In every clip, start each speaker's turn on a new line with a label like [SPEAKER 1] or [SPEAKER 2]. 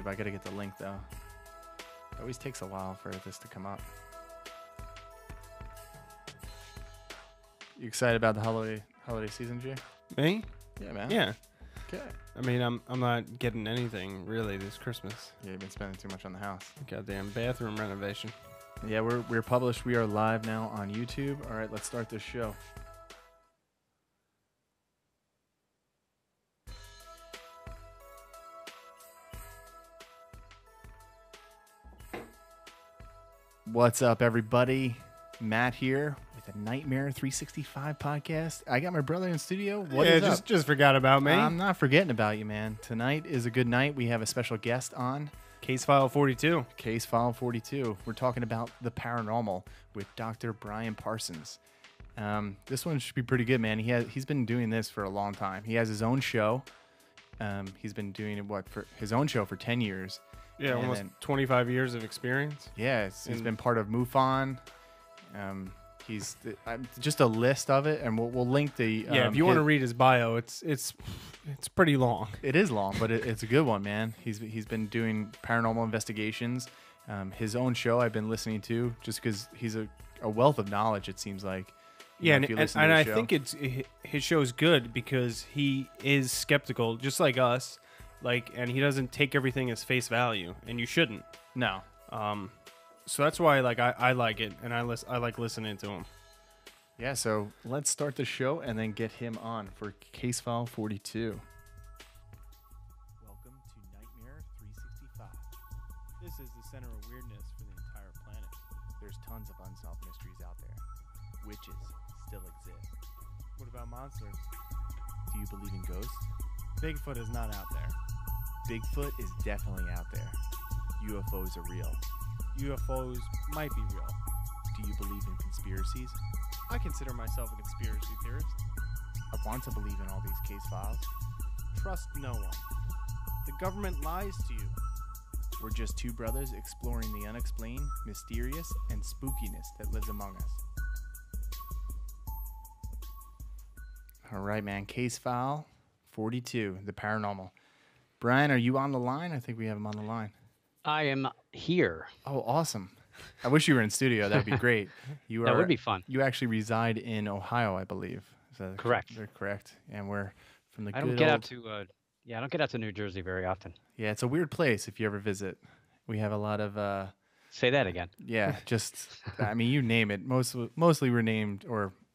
[SPEAKER 1] YouTube. I got to get the link, though. It always takes a while for this to come up. You excited about the holiday season, Jay?
[SPEAKER 2] Me?
[SPEAKER 1] Yeah, man.
[SPEAKER 2] Yeah.
[SPEAKER 1] Okay.
[SPEAKER 2] I mean, I'm not getting anything really this Christmas.
[SPEAKER 1] Yeah, you've been spending too much on the house.
[SPEAKER 2] Goddamn bathroom renovation.
[SPEAKER 1] Yeah, we're published. We are live now on YouTube. All right, let's start this show. What's up, everybody? Matt here with a Nightmare 365 podcast. I got my brother in studio. What is up?
[SPEAKER 2] Just forgot about me.
[SPEAKER 1] I'm not forgetting about you, man. Tonight is a good night. We have a special guest on.
[SPEAKER 2] Case File 42.
[SPEAKER 1] Case File 42. We're talking about the paranormal with Dr. Brian Parsons. This one should be pretty good, man. He's been doing this for a long time. He has his own show. He's been doing it for his own show for 10 years.
[SPEAKER 2] Yeah, almost 25 years of experience.
[SPEAKER 1] Yeah, he's been part of MUFON. He's just a list of it, and we'll link the.
[SPEAKER 2] If you want to read his bio, it's pretty long.
[SPEAKER 1] It is long, but it's a good one, man. He's been doing paranormal investigations. His own show I've been listening to just because he's a wealth of knowledge. It seems like.
[SPEAKER 2] Yeah, and I think his show is good because he is skeptical, just like us. And he doesn't take everything as face value, and you shouldn't.
[SPEAKER 1] No.
[SPEAKER 2] So that's why I like it, and I like listening to him.
[SPEAKER 1] Yeah, so let's start the show and then get him on for Case File 42. Welcome to Nightmare 365.
[SPEAKER 2] This is the center of weirdness for the entire planet.
[SPEAKER 1] There's tons of unsolved mysteries out there. Witches still exist.
[SPEAKER 2] What about monsters?
[SPEAKER 1] Do you believe in ghosts?
[SPEAKER 2] Bigfoot is not out there.
[SPEAKER 1] Bigfoot is definitely out there. UFOs are real.
[SPEAKER 2] UFOs might be real.
[SPEAKER 1] Do you believe in conspiracies?
[SPEAKER 2] I consider myself a conspiracy theorist.
[SPEAKER 1] I want to believe in all these case files.
[SPEAKER 2] Trust no one. The government lies to you.
[SPEAKER 1] We're just two brothers exploring the unexplained, mysterious, and spookiness that lives among us. All right, man. Case File 42, the paranormal. Brian, are you on the line? I think we have him on the line.
[SPEAKER 3] I am here.
[SPEAKER 1] Oh, awesome. I wish you were in studio. That'd be great.
[SPEAKER 3] That would be fun.
[SPEAKER 1] You actually reside in Ohio, I believe. Is that
[SPEAKER 3] correct?
[SPEAKER 1] They're correct. And we're from the
[SPEAKER 3] I don't get out to New Jersey very often.
[SPEAKER 1] Yeah, it's a weird place if you ever visit. We have a lot of
[SPEAKER 3] Say that again.
[SPEAKER 1] Yeah, just I mean, you name it. Mostly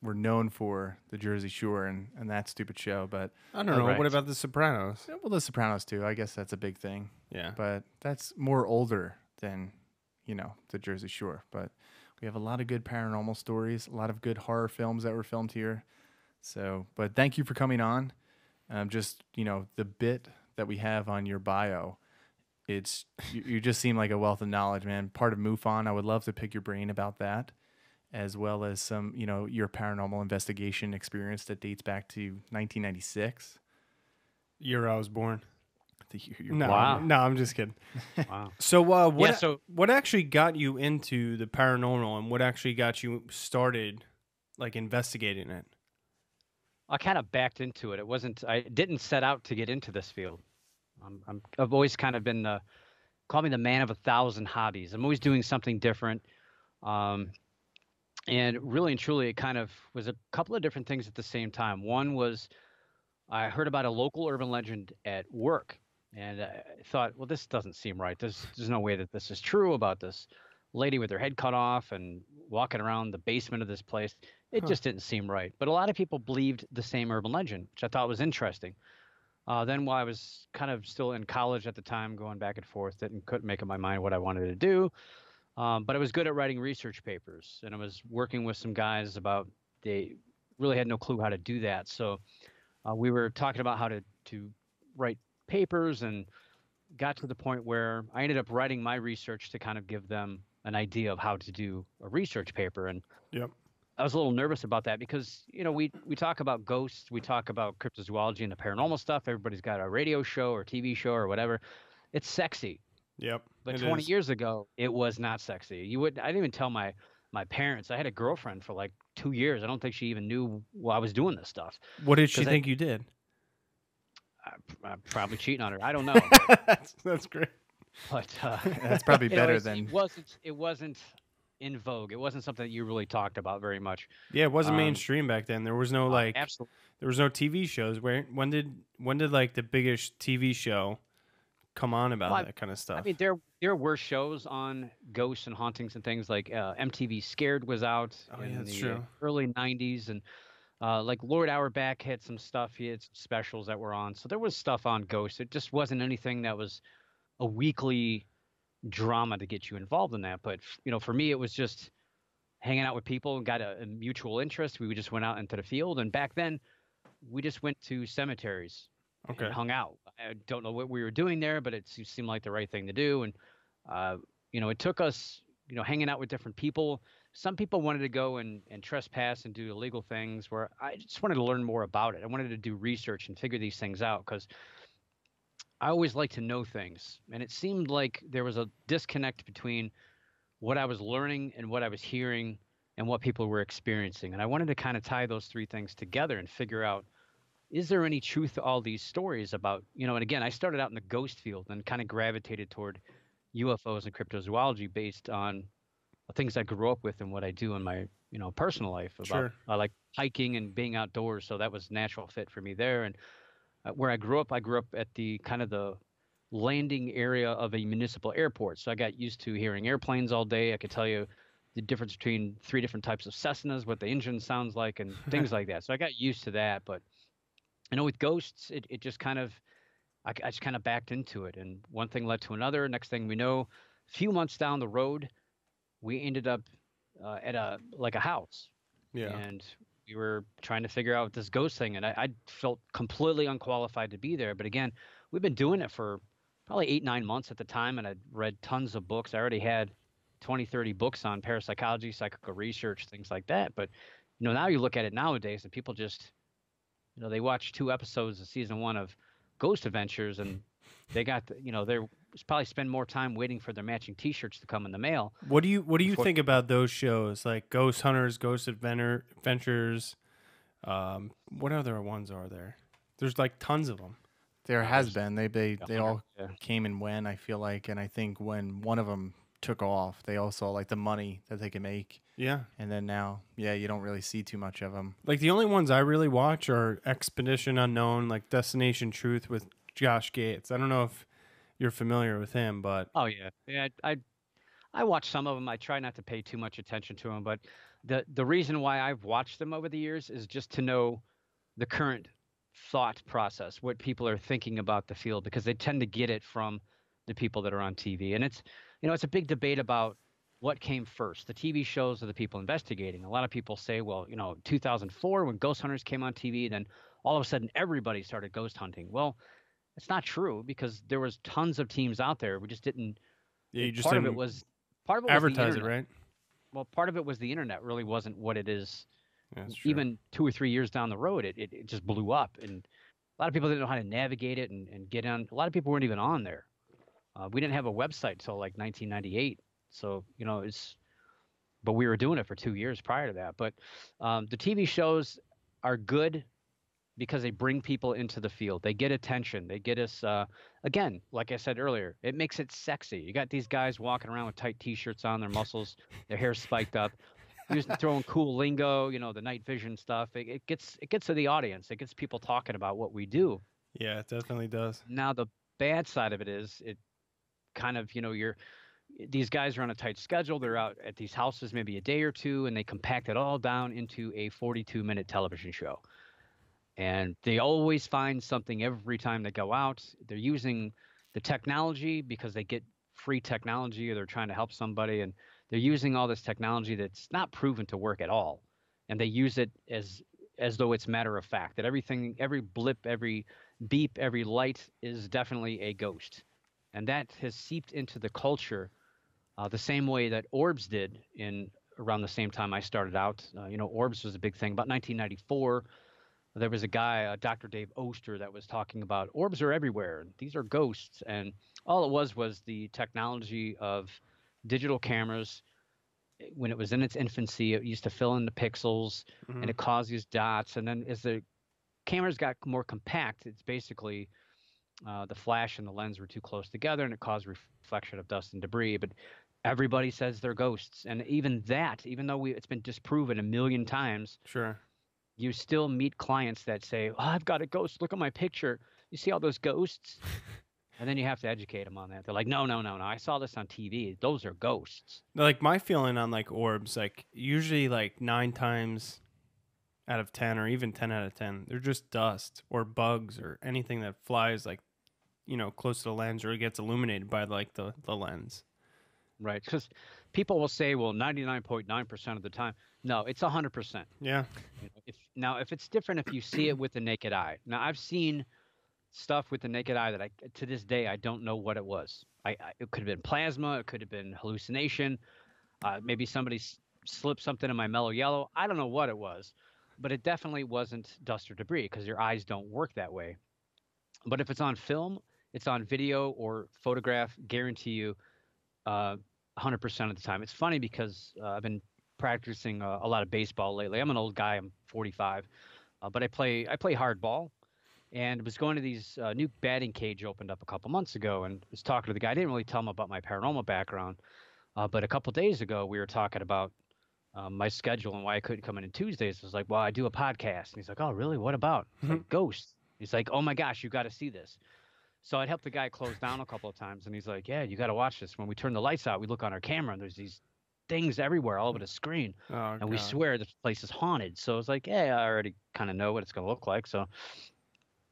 [SPEAKER 1] we're known for the Jersey Shore and that stupid show, but
[SPEAKER 2] I don't know.
[SPEAKER 3] Right.
[SPEAKER 2] What about The Sopranos?
[SPEAKER 1] Yeah, well, The Sopranos too. I guess that's a big thing.
[SPEAKER 2] Yeah.
[SPEAKER 1] But that's more older than, the Jersey Shore. But we have a lot of good paranormal stories, a lot of good horror films that were filmed here. So, but thank you for coming on. The bit that we have on your bio, you just seem like a wealth of knowledge, man. Part of MUFON. I would love to pick your brain about that, as well as some, your paranormal investigation experience that dates back to 1996.
[SPEAKER 2] Year I was born.
[SPEAKER 3] Wow.
[SPEAKER 2] No, I'm just kidding.
[SPEAKER 3] Wow.
[SPEAKER 2] So, what actually got you into the paranormal, and what actually got you started, investigating it?
[SPEAKER 3] I kind of backed into it. I didn't set out to get into this field. I've always kind of been call me the man of 1,000 hobbies. I'm always doing something different. And really and truly, it kind of was a couple of different things at the same time. One was I heard about a local urban legend at work, and I thought, well, this doesn't seem right. There's no way that this is true about this lady with her head cut off and walking around the basement of this place. It just didn't seem right. But a lot of people believed the same urban legend, which I thought was interesting. Then while I was kind of still in college at the time, going back and forth, couldn't make up my mind what I wanted to do. But I was good at writing research papers, and I was working with some guys they really had no clue how to do that. So we were talking about how to write papers, and got to the point where I ended up writing my research to kind of give them an idea of how to do a research paper. And
[SPEAKER 2] Yep.
[SPEAKER 3] I was a little nervous about that because, we talk about ghosts, we talk about cryptozoology and the paranormal stuff. Everybody's got a radio show or TV show or whatever. It's sexy.
[SPEAKER 2] Yep.
[SPEAKER 3] But 20 years ago, it was not sexy. I didn't even tell my parents. I had a girlfriend for like 2 years. I don't think she even knew I was doing this stuff.
[SPEAKER 2] What did she think you did?
[SPEAKER 3] I'm probably cheating on her. I don't know.
[SPEAKER 2] That's great.
[SPEAKER 3] But
[SPEAKER 1] That's probably better than.
[SPEAKER 3] It wasn't in vogue. It wasn't something that you really talked about very much.
[SPEAKER 2] Yeah, it wasn't mainstream back then. There was no
[SPEAKER 3] Absolutely.
[SPEAKER 2] there was no TV shows. When did like the biggest TV show come on about that kind of stuff?
[SPEAKER 3] I mean, there were shows on ghosts and hauntings and things like MTV Scared was out in the early '90s, and like Lord Auerbach had some stuff. He had some specials that were on, so there was stuff on ghosts. It just wasn't anything that was a weekly drama to get you involved in that. But for me, it was just hanging out with people and got a mutual interest. We just went out into the field, and back then we just went to cemeteries and hung out. I don't know what we were doing there, but it seemed like the right thing to do. And it took us hanging out with different people. Some people wanted to go and trespass and do illegal things, where I just wanted to learn more about it. I wanted to do research and figure these things out, because I always like to know things. And it seemed like there was a disconnect between what I was learning and what I was hearing and what people were experiencing. And I wanted to kind of tie those three things together and figure out, is there any truth to all these stories about, and again, I started out in the ghost field and kind of gravitated toward UFOs and cryptozoology based on things I grew up with and what I do in my, personal life. I like hiking and being outdoors. So that was a natural fit for me there. And where I grew up at the kind of the landing area of a municipal airport. So I got used to hearing airplanes all day. I could tell you the difference between 3 different types of Cessnas, what the engine sounds like, and things like that. So I got used to that. But with ghosts, it just kind of, I just kind of backed into it, and one thing led to another. Next thing we know, a few months down the road, we ended up at a house.
[SPEAKER 2] Yeah.
[SPEAKER 3] And we were trying to figure out this ghost thing, and I felt completely unqualified to be there. But again, we've been doing it for probably 8-9 months at the time, and I'd read tons of books. I already had 20-30 books on parapsychology, psychical research, things like that. But now you look at it nowadays, and people just they watch 2 episodes of season 1 of Ghost Adventures, and they got they're probably spend more time waiting for their matching T-shirts to come in the mail.
[SPEAKER 2] What do you think about those shows like Ghost Hunters, Ghost Adventures? What other ones are there? There's like tons of them.
[SPEAKER 1] There has been. They all came and went, I feel like, and I think when one of them took off, they all saw like the money that they could make.
[SPEAKER 2] Yeah.
[SPEAKER 1] And then now, you don't really see too much of them.
[SPEAKER 2] Like the only ones I really watch are Expedition Unknown, like Destination Truth with Josh Gates. I don't know if you're familiar with him, but
[SPEAKER 3] oh yeah. I watch some of them. I try not to pay too much attention to them, but the reason why I've watched them over the years is just to know the current thought process, what people are thinking about the field, because they tend to get it from the people that are on TV. And it's it's a big debate about what came first, the TV shows or the people investigating. A lot of people say, well, 2004 when Ghost Hunters came on TV, then all of a sudden everybody started ghost hunting. Well, it's not true, because there was tons of teams out there. We just didn't.
[SPEAKER 2] Yeah, you just
[SPEAKER 3] part
[SPEAKER 2] didn't
[SPEAKER 3] of it was
[SPEAKER 2] advertise it, right?
[SPEAKER 3] Well, part of it was the internet really wasn't what it is.
[SPEAKER 2] Yeah, that's true.
[SPEAKER 3] Even 2 or 3 years down the road, it just blew up, and a lot of people didn't know how to navigate it and get on. A lot of people weren't even on there. We didn't have a website till like 1998, so but we were doing it for 2 years prior to that. But the TV shows are good because they bring people into the field. They get attention. They get us, again, like I said earlier, it makes it sexy. You got these guys walking around with tight T-shirts on, their muscles, their hair spiked up, throwing cool lingo, the night vision stuff. It gets to the audience. It gets people talking about what we do.
[SPEAKER 2] Yeah, it definitely does.
[SPEAKER 3] Now, the bad side of it is it kind of, these guys are on a tight schedule. They're out at these houses maybe a day or two, and they compact it all down into a 42-minute television show. And they always find something every time they go out. They're using the technology because they get free technology, or they're trying to help somebody, and they're using all this technology that's not proven to work at all. And they use it as though it's matter of fact, that everything, every blip, every beep, every light is definitely a ghost. And that has seeped into the culture the same way that orbs did around the same time I started out. Orbs was a big thing. About 1994, there was a guy, Dr. Dave Oster, that was talking about orbs are everywhere. These are ghosts. And all it was the technology of digital cameras. When it was in its infancy, it used to fill in the pixels, and it caused these dots. And then as the cameras got more compact, it's basically the flash and the lens were too close together, and it caused reflection of dust and debris. But everybody says they're ghosts, and even that, even though it's been disproven a million times,
[SPEAKER 2] Sure.
[SPEAKER 3] you still meet clients that say, "Oh, I've got a ghost. Look at my picture. You see all those ghosts?" And then you have to educate them on that. They're like, "No, no, no, no. I saw this on TV. Those are ghosts."
[SPEAKER 2] Like my feeling on like orbs, like usually like 9 times out of 10 or even 10 out of 10, they're just dust or bugs or anything that flies like, close to the lens or gets illuminated by like the lens.
[SPEAKER 3] Right. Because people will say, well, 99.9% of the time. No, it's 100%.
[SPEAKER 2] Yeah.
[SPEAKER 3] If it's different, if you see it with the naked eye. Now, I've seen stuff with the naked eye that to this day, I don't know what it was. It could have been plasma. It could have been hallucination. Maybe somebody slipped something in my mellow yellow. I don't know what it was, but it definitely wasn't dust or debris because your eyes don't work that way. But if it's on film, it's on video or photograph, guarantee you 100% of the time. It's funny because I've been practicing a lot of baseball lately. I'm an old guy. I'm 45, but I play hardball, and was going to these new batting cage opened up a couple months ago, and was talking to the guy. I didn't really tell him about my paranormal background, but a couple days ago we were talking about my schedule and why I couldn't come in on Tuesdays. I was like, well, I do a podcast, and he's like, oh, really? What about? It's like, ghosts. He's like, oh my gosh, you got to see this. So I'd helped the guy close down a couple of times, and he's like, yeah, you got to watch this. When we turn the lights out, we look on our camera, and there's these things everywhere all over the screen.
[SPEAKER 2] Oh,
[SPEAKER 3] and we swear this place is haunted. So it's like, yeah, I already kind of know what it's going to look like. So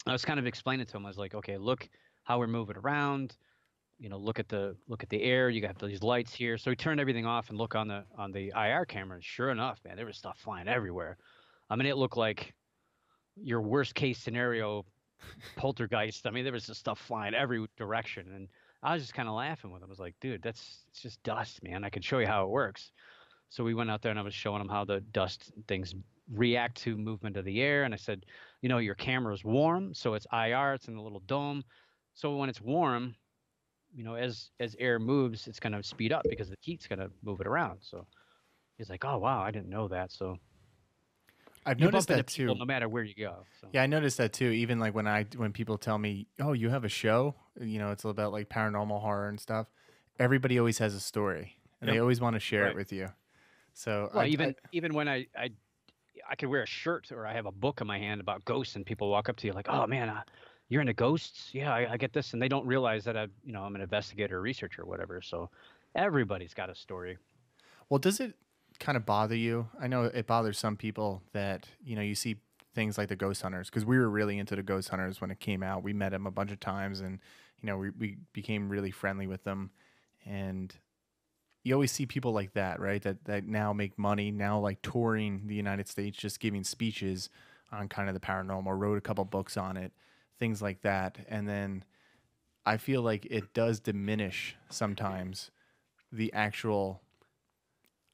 [SPEAKER 3] I was kind of explaining to him. I was like, okay, look how we're moving around. Look at the air. You got these lights here. So we turned everything off and look on the IR camera. And sure enough, man, there was stuff flying everywhere. I mean, it looked like your worst case scenario poltergeist. I mean, there was just stuff flying every direction, and I was just kind of laughing with him. I was like, dude, it's just dust, man. I can show you how it works. So we went out there, and I was showing him how the dust things react to movement of the air. And I said, your camera is warm, so it's IR, it's in a little dome. So when it's warm, as air moves, it's going to speed up because the heat's going to move it around. So he's like, oh, wow, I didn't know that. So
[SPEAKER 1] I've noticed that too.
[SPEAKER 3] No matter where you go. So.
[SPEAKER 1] Yeah, I noticed that too. Even like when people tell me, "Oh, you have a show," it's all about like paranormal horror and stuff. Everybody always has a story, and they always want to share it with you. So
[SPEAKER 3] even when I could wear a shirt or I have a book in my hand about ghosts, and people walk up to you like, "Oh man, you're into ghosts? Yeah, I get this," and they don't realize that I'm an investigator, or researcher, or whatever. So everybody's got a story.
[SPEAKER 1] Well, does it kind of bother you? I know it bothers some people that you see things like the ghost hunters, because we were really into the ghost hunters when it came out. We met them a bunch of times, and we became really friendly with them. And you always see people like that, right? That now make money, now like touring the United States, just giving speeches on kind of the paranormal, wrote a couple books on it, things like that. And then I feel like it does diminish sometimes the actual,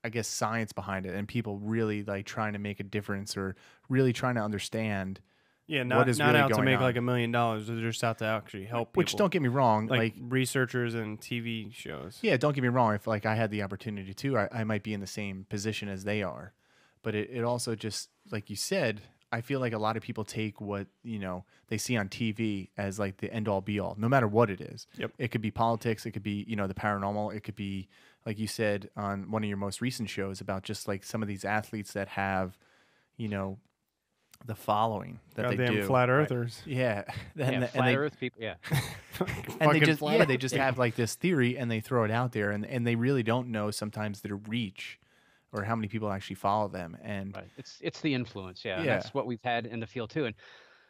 [SPEAKER 1] I guess, science behind it, and people really like trying to make a difference or really trying to understand.
[SPEAKER 2] Yeah, not really out to make like $1 million. They're just out to actually help people.
[SPEAKER 1] Which, don't get me wrong,
[SPEAKER 2] like researchers and TV shows.
[SPEAKER 1] Yeah, don't get me wrong. If like I had the opportunity to, I might be in the same position as they are. But it also just, like you said, I feel like a lot of people take what they see on TV as like the end all be all, no matter what it is.
[SPEAKER 2] Yep.
[SPEAKER 1] It could be politics. It could be the paranormal. It could be, like you said on one of your most recent shows, about just like some of these athletes that have, the following that they do.
[SPEAKER 2] Flat earthers.
[SPEAKER 1] Right? Yeah.
[SPEAKER 3] Flat Earth people. Yeah.
[SPEAKER 1] And they just have like this theory, and they throw it out there, and they really don't know sometimes their reach or how many people actually follow them. And
[SPEAKER 3] right. It's the influence. Yeah. And that's what we've had in the field too. And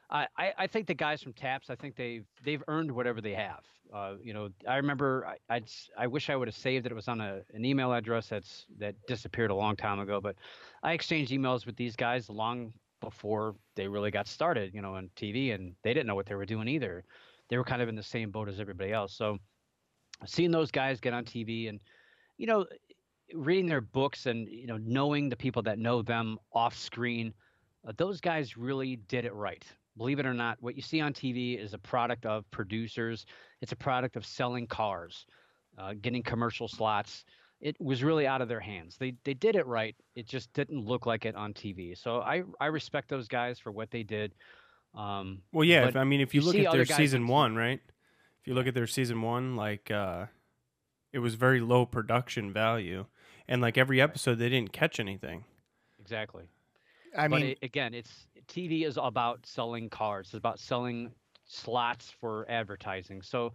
[SPEAKER 3] I think the guys from TAPS, I think they've earned whatever they have. I remember I wish I would have saved it. It was on an email address that disappeared a long time ago. But I exchanged emails with these guys long before they really got started, on TV, and they didn't know what they were doing either. They were kind of in the same boat as everybody else. So seeing those guys get on TV and, reading their books and, knowing the people that know them off screen, those guys really did it right. Believe it or not, what you see on TV is a product of producers. It's a product of selling cars, getting commercial slots. It was really out of their hands. They did it right. It just didn't look like it on TV. So I respect those guys for what they did.
[SPEAKER 2] Well, yeah.
[SPEAKER 3] But
[SPEAKER 2] I mean, if you
[SPEAKER 3] you
[SPEAKER 2] look
[SPEAKER 3] see
[SPEAKER 2] at their
[SPEAKER 3] other guys
[SPEAKER 2] season
[SPEAKER 3] on
[SPEAKER 2] one, right? If you look at their season one, like it was very low production value, and like every episode, they didn't catch anything.
[SPEAKER 3] exactly.
[SPEAKER 1] I
[SPEAKER 3] But
[SPEAKER 1] mean,
[SPEAKER 3] again, it's TV is about selling cars. It's about selling slots for advertising. So,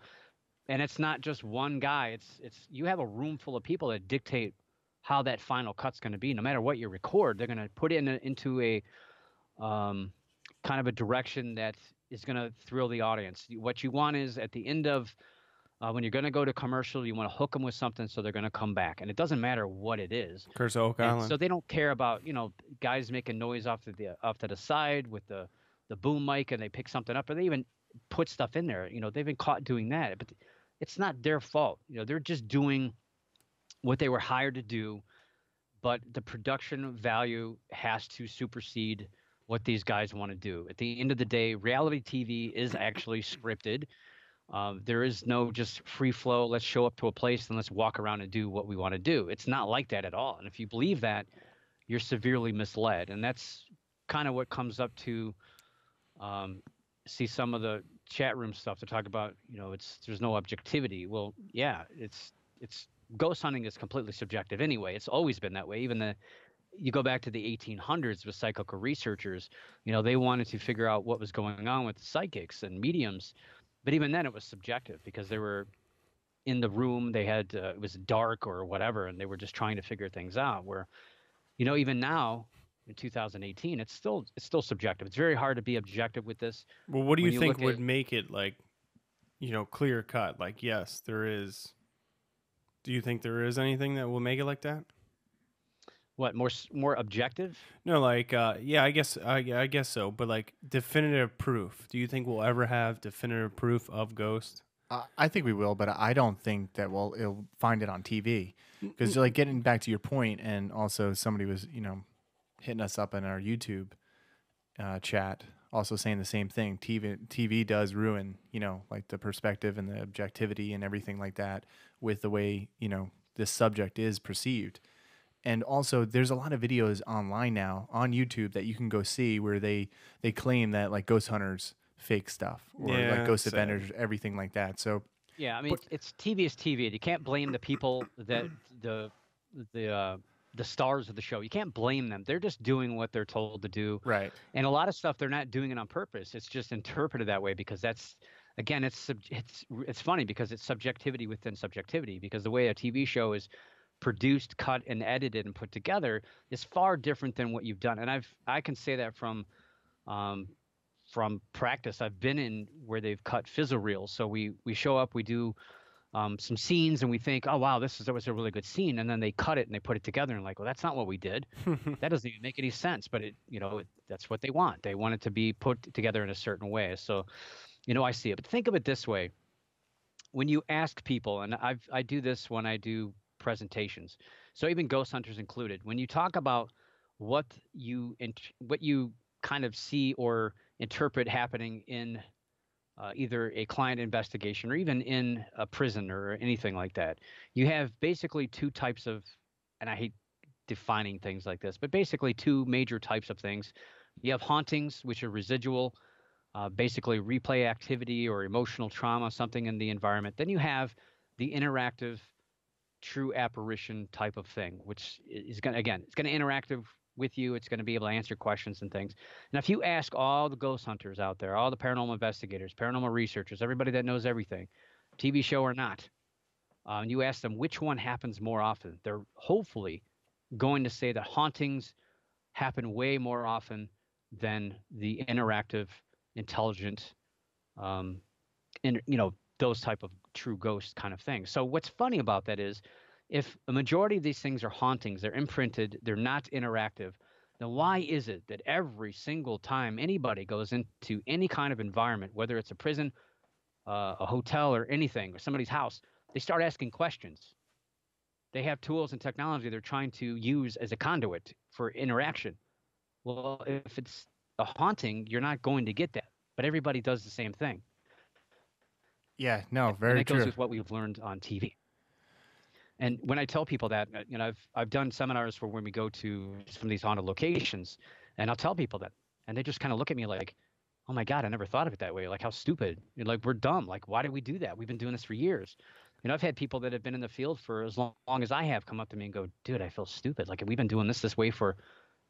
[SPEAKER 3] and it's not just one guy. It's you have a room full of people that dictate how that final cut's going to be. No matter what you record, they're going to put it into a um, kind of a direction that is going to thrill the audience. What you want is at the end of when you're going to go to commercial, you want to hook them with something so they're going to come back, and it doesn't matter what it is.
[SPEAKER 2] Curse of Oak
[SPEAKER 3] And
[SPEAKER 2] Island.
[SPEAKER 3] so they don't care about guys making noise off to the side with the boom mic, and they pick something up, or they even put stuff in there. They've been caught doing that, but it's not their fault. They're just doing what they were hired to do, but the production value has to supersede what these guys want to do. At the end of the day, reality TV is actually scripted. There is no just free flow. Let's show up to a place and let's walk around and do what we want to do. It's not like that at all. And if you believe that, you're severely misled. And that's kind of what comes up to see some of the chat room stuff to talk about. There's no objectivity. Well, yeah, it's ghost hunting is completely subjective anyway. It's always been that way. Even you go back to the 1800s with psychical researchers. They wanted to figure out what was going on with psychics and mediums. But even then, it was subjective because they were in the room. They had it was dark or whatever, and they were just trying to figure things out. Where, even now in 2018, it's still subjective. It's very hard to be objective with this.
[SPEAKER 2] Well, what do
[SPEAKER 3] When
[SPEAKER 2] you
[SPEAKER 3] you
[SPEAKER 2] think
[SPEAKER 3] look
[SPEAKER 2] would
[SPEAKER 3] at-
[SPEAKER 2] make it like, clear cut? Like, yes, there is. Do you think there is anything that will make it like that?
[SPEAKER 3] What more objective?
[SPEAKER 2] No, like, yeah, I guess so. But like, definitive proof. Do you think we'll ever have definitive proof of ghost?
[SPEAKER 1] I think we will, but I don't think that it'll find it on TV. Because like getting back to your point, and also somebody was hitting us up in our YouTube chat, also saying the same thing. TV does ruin like the perspective and the objectivity and everything like that with the way this subject is perceived. And also, there's a lot of videos online now on YouTube that you can go see where they claim that like ghost hunters fake stuff or like ghost
[SPEAKER 2] sad.
[SPEAKER 1] inventors, everything like that. So
[SPEAKER 3] Yeah, I mean, it's TV is TV. You can't blame the people that the stars of the show. You can't blame them. They're just doing what they're told to do.
[SPEAKER 1] right.
[SPEAKER 3] And a lot of stuff they're not doing it on purpose. It's just interpreted that way because that's again, it's funny because it's subjectivity within subjectivity because the way a TV show is produced, cut, and edited and put together is far different than what you've done. And I can say that from practice. I've been in where they've cut fizzle reels. So we show up, we do some scenes, and we think, oh wow, that was a really good scene, and then they cut it and they put it together, and like, well, that's not what we did. That doesn't even make any sense. But that's what they want. They want it to be put together in a certain way. So, I see it. But think of it this way: when you ask people, and I do this when I do presentations, so even ghost hunters included, when you talk about what you kind of see or interpret happening in either a client investigation or even in a prison or anything like that, you have basically two types of, and I hate defining things like this, but basically two major types of things. You have hauntings, which are residual, basically replay activity or emotional trauma, something in the environment. Then you have the interactive true apparition type of thing, which is going to interact with you. It's going to be able to answer questions and things. And if you ask all the ghost hunters out there, all the paranormal investigators, paranormal researchers, everybody that knows everything, TV show or not, and you ask them which one happens more often, they're hopefully going to say that hauntings happen way more often than the interactive, intelligent, those type of true ghost kind of things. So what's funny about that is if a majority of these things are hauntings, they're imprinted, they're not interactive, then why is it that every single time anybody goes into any kind of environment, whether it's a prison, a hotel or anything, or somebody's house, they start asking questions? They have tools and technology they're trying to use as a conduit for interaction. Well, if it's a haunting, you're not going to get that. But everybody does the same thing.
[SPEAKER 1] Yeah, no,
[SPEAKER 3] And
[SPEAKER 1] very
[SPEAKER 3] that goes
[SPEAKER 1] true.
[SPEAKER 3] with what we've learned on TV. And when I tell people that, I've done seminars for when we go to some of these haunted locations, and I'll tell people that, and they just kind of look at me like, oh my God, I never thought of it that way. Like how stupid. Like we're dumb. Like why did we do that? We've been doing this for years. I've had people that have been in the field for as long as I have come up to me and go, dude, I feel stupid. Like we've been doing this way for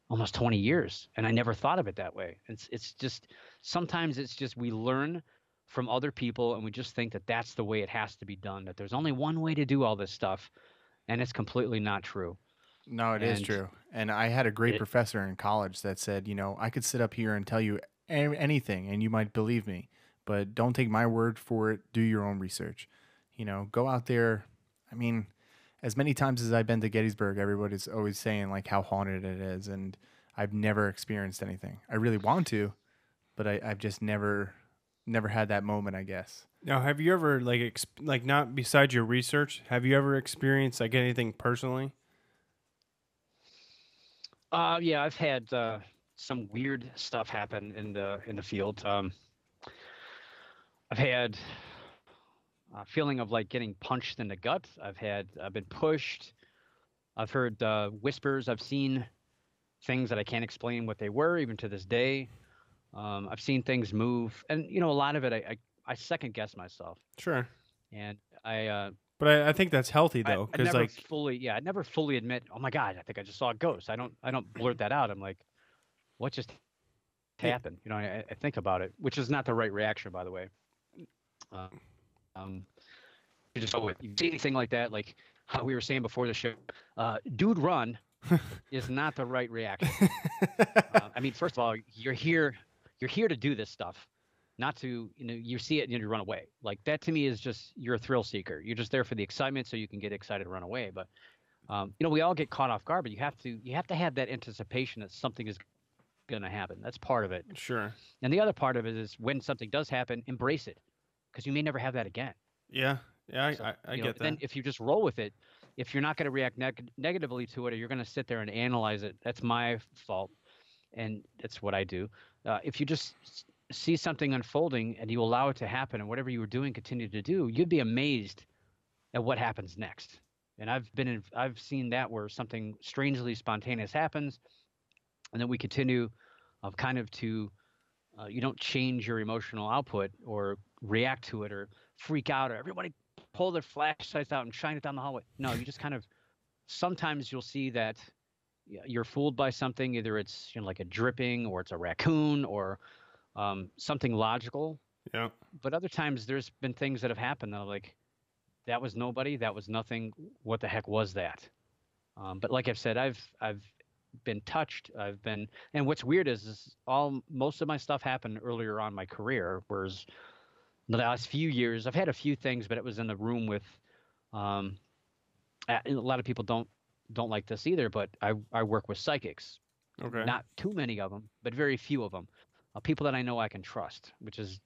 [SPEAKER 3] almost 20 years, and I never thought of it that way. It's just sometimes it's just we learn from other people, and we just think that that's the way it has to be done. That there's only one way to do all this stuff, and it's completely not true.
[SPEAKER 1] No, it is
[SPEAKER 3] And
[SPEAKER 1] true. And I had a great
[SPEAKER 3] it,
[SPEAKER 1] professor in college that said, I could sit up here and tell you anything and you might believe me, but don't take my word for it. Do your own research. Go out there. I mean, as many times as I've been to Gettysburg, everybody's always saying like how haunted it is. And I've never experienced anything. I really want to, but I've just never had that moment, I guess.
[SPEAKER 2] Now, have you ever like not besides your research, have you ever experienced like anything personally?
[SPEAKER 3] yeah, I've had some weird stuff happen in the field. I've had a feeling of like getting punched in the gut. I've been pushed. I've heard whispers. I've seen things that I can't explain what they were, even to this day. I've seen things move, and a lot of it I second guess myself,
[SPEAKER 2] Sure.
[SPEAKER 3] and I
[SPEAKER 2] But I think that's healthy though,
[SPEAKER 3] I
[SPEAKER 2] because
[SPEAKER 3] never
[SPEAKER 2] like
[SPEAKER 3] fully I never fully admit, oh my God, I think I just saw a ghost. I don't blurt that out. I'm like, what just
[SPEAKER 2] yeah,
[SPEAKER 3] happened? I think about it, which is not the right reaction, by the way. Uh, um, you just go with you see anything like that, like how we were saying before the show, dude, run is not the right reaction. I mean, first of all, you're here to do this stuff, not to, you see it and you run away. Like that to me is just, you're a thrill seeker. You're just there for the excitement so you can get excited and run away. But, we all get caught off guard, but you have to have that anticipation that something is going to happen. That's part of it.
[SPEAKER 2] sure.
[SPEAKER 3] And the other part of it is when something does happen, embrace it, because you may never have that again.
[SPEAKER 2] Yeah. Yeah,
[SPEAKER 3] So,
[SPEAKER 2] I get that.
[SPEAKER 3] then if you just roll with it, if you're not going to react negatively to it, or you're going to sit there and analyze it, that's my fault. And that's what I do. If you just see something unfolding and you allow it to happen, and whatever you were doing continue to do, you'd be amazed at what happens next. And I've seen that where something strangely spontaneous happens, and then we continue kind of to you don't change your emotional output or react to it or freak out or everybody pull their flashlights out and shine it down the hallway. No, you just kind of, sometimes you'll see that you're fooled by something. Either it's like a dripping, or it's a raccoon, or something logical.
[SPEAKER 2] Yeah.
[SPEAKER 3] But other times there's been things that have happened that I'm like, that was nobody, that was nothing. What the heck was that? But like I've said, I've been touched. And what's weird is most of my stuff happened earlier on in my career, whereas the last few years I've had a few things, but it was in the room with. A lot of people don't like this either, but I work with psychics.
[SPEAKER 2] Okay.
[SPEAKER 3] Not too many of them, but very few of them. People that I know I can trust, which is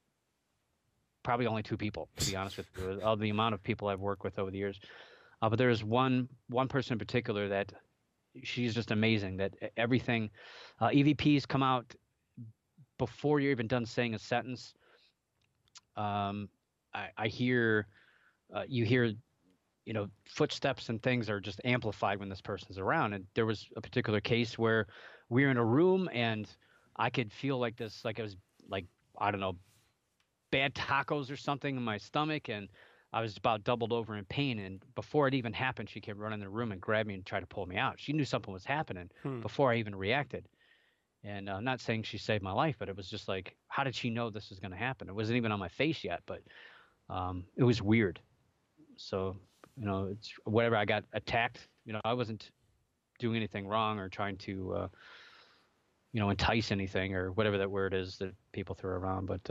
[SPEAKER 3] probably only two people, to be honest with you, of the amount of people I've worked with over the years. But there's one person in particular that she's just amazing. That everything, EVPs come out before you're even done saying a sentence. I hear, you hear, footsteps and things are just amplified when this person's around. And there was a particular case where we were in a room and I could feel like this, like it was like, I don't know, bad tacos or something in my stomach. And I was about doubled over in pain. And before it even happened, she came running in the room and grabbed me and tried to pull me out. She knew something was happening before I even reacted. And I'm not saying she saved my life, but it was just like, how did she know this was going to happen? It wasn't even on my face yet, but it was weird. So, it's whatever. I got attacked. I wasn't doing anything wrong or trying to, entice anything or whatever that word is that people throw around. But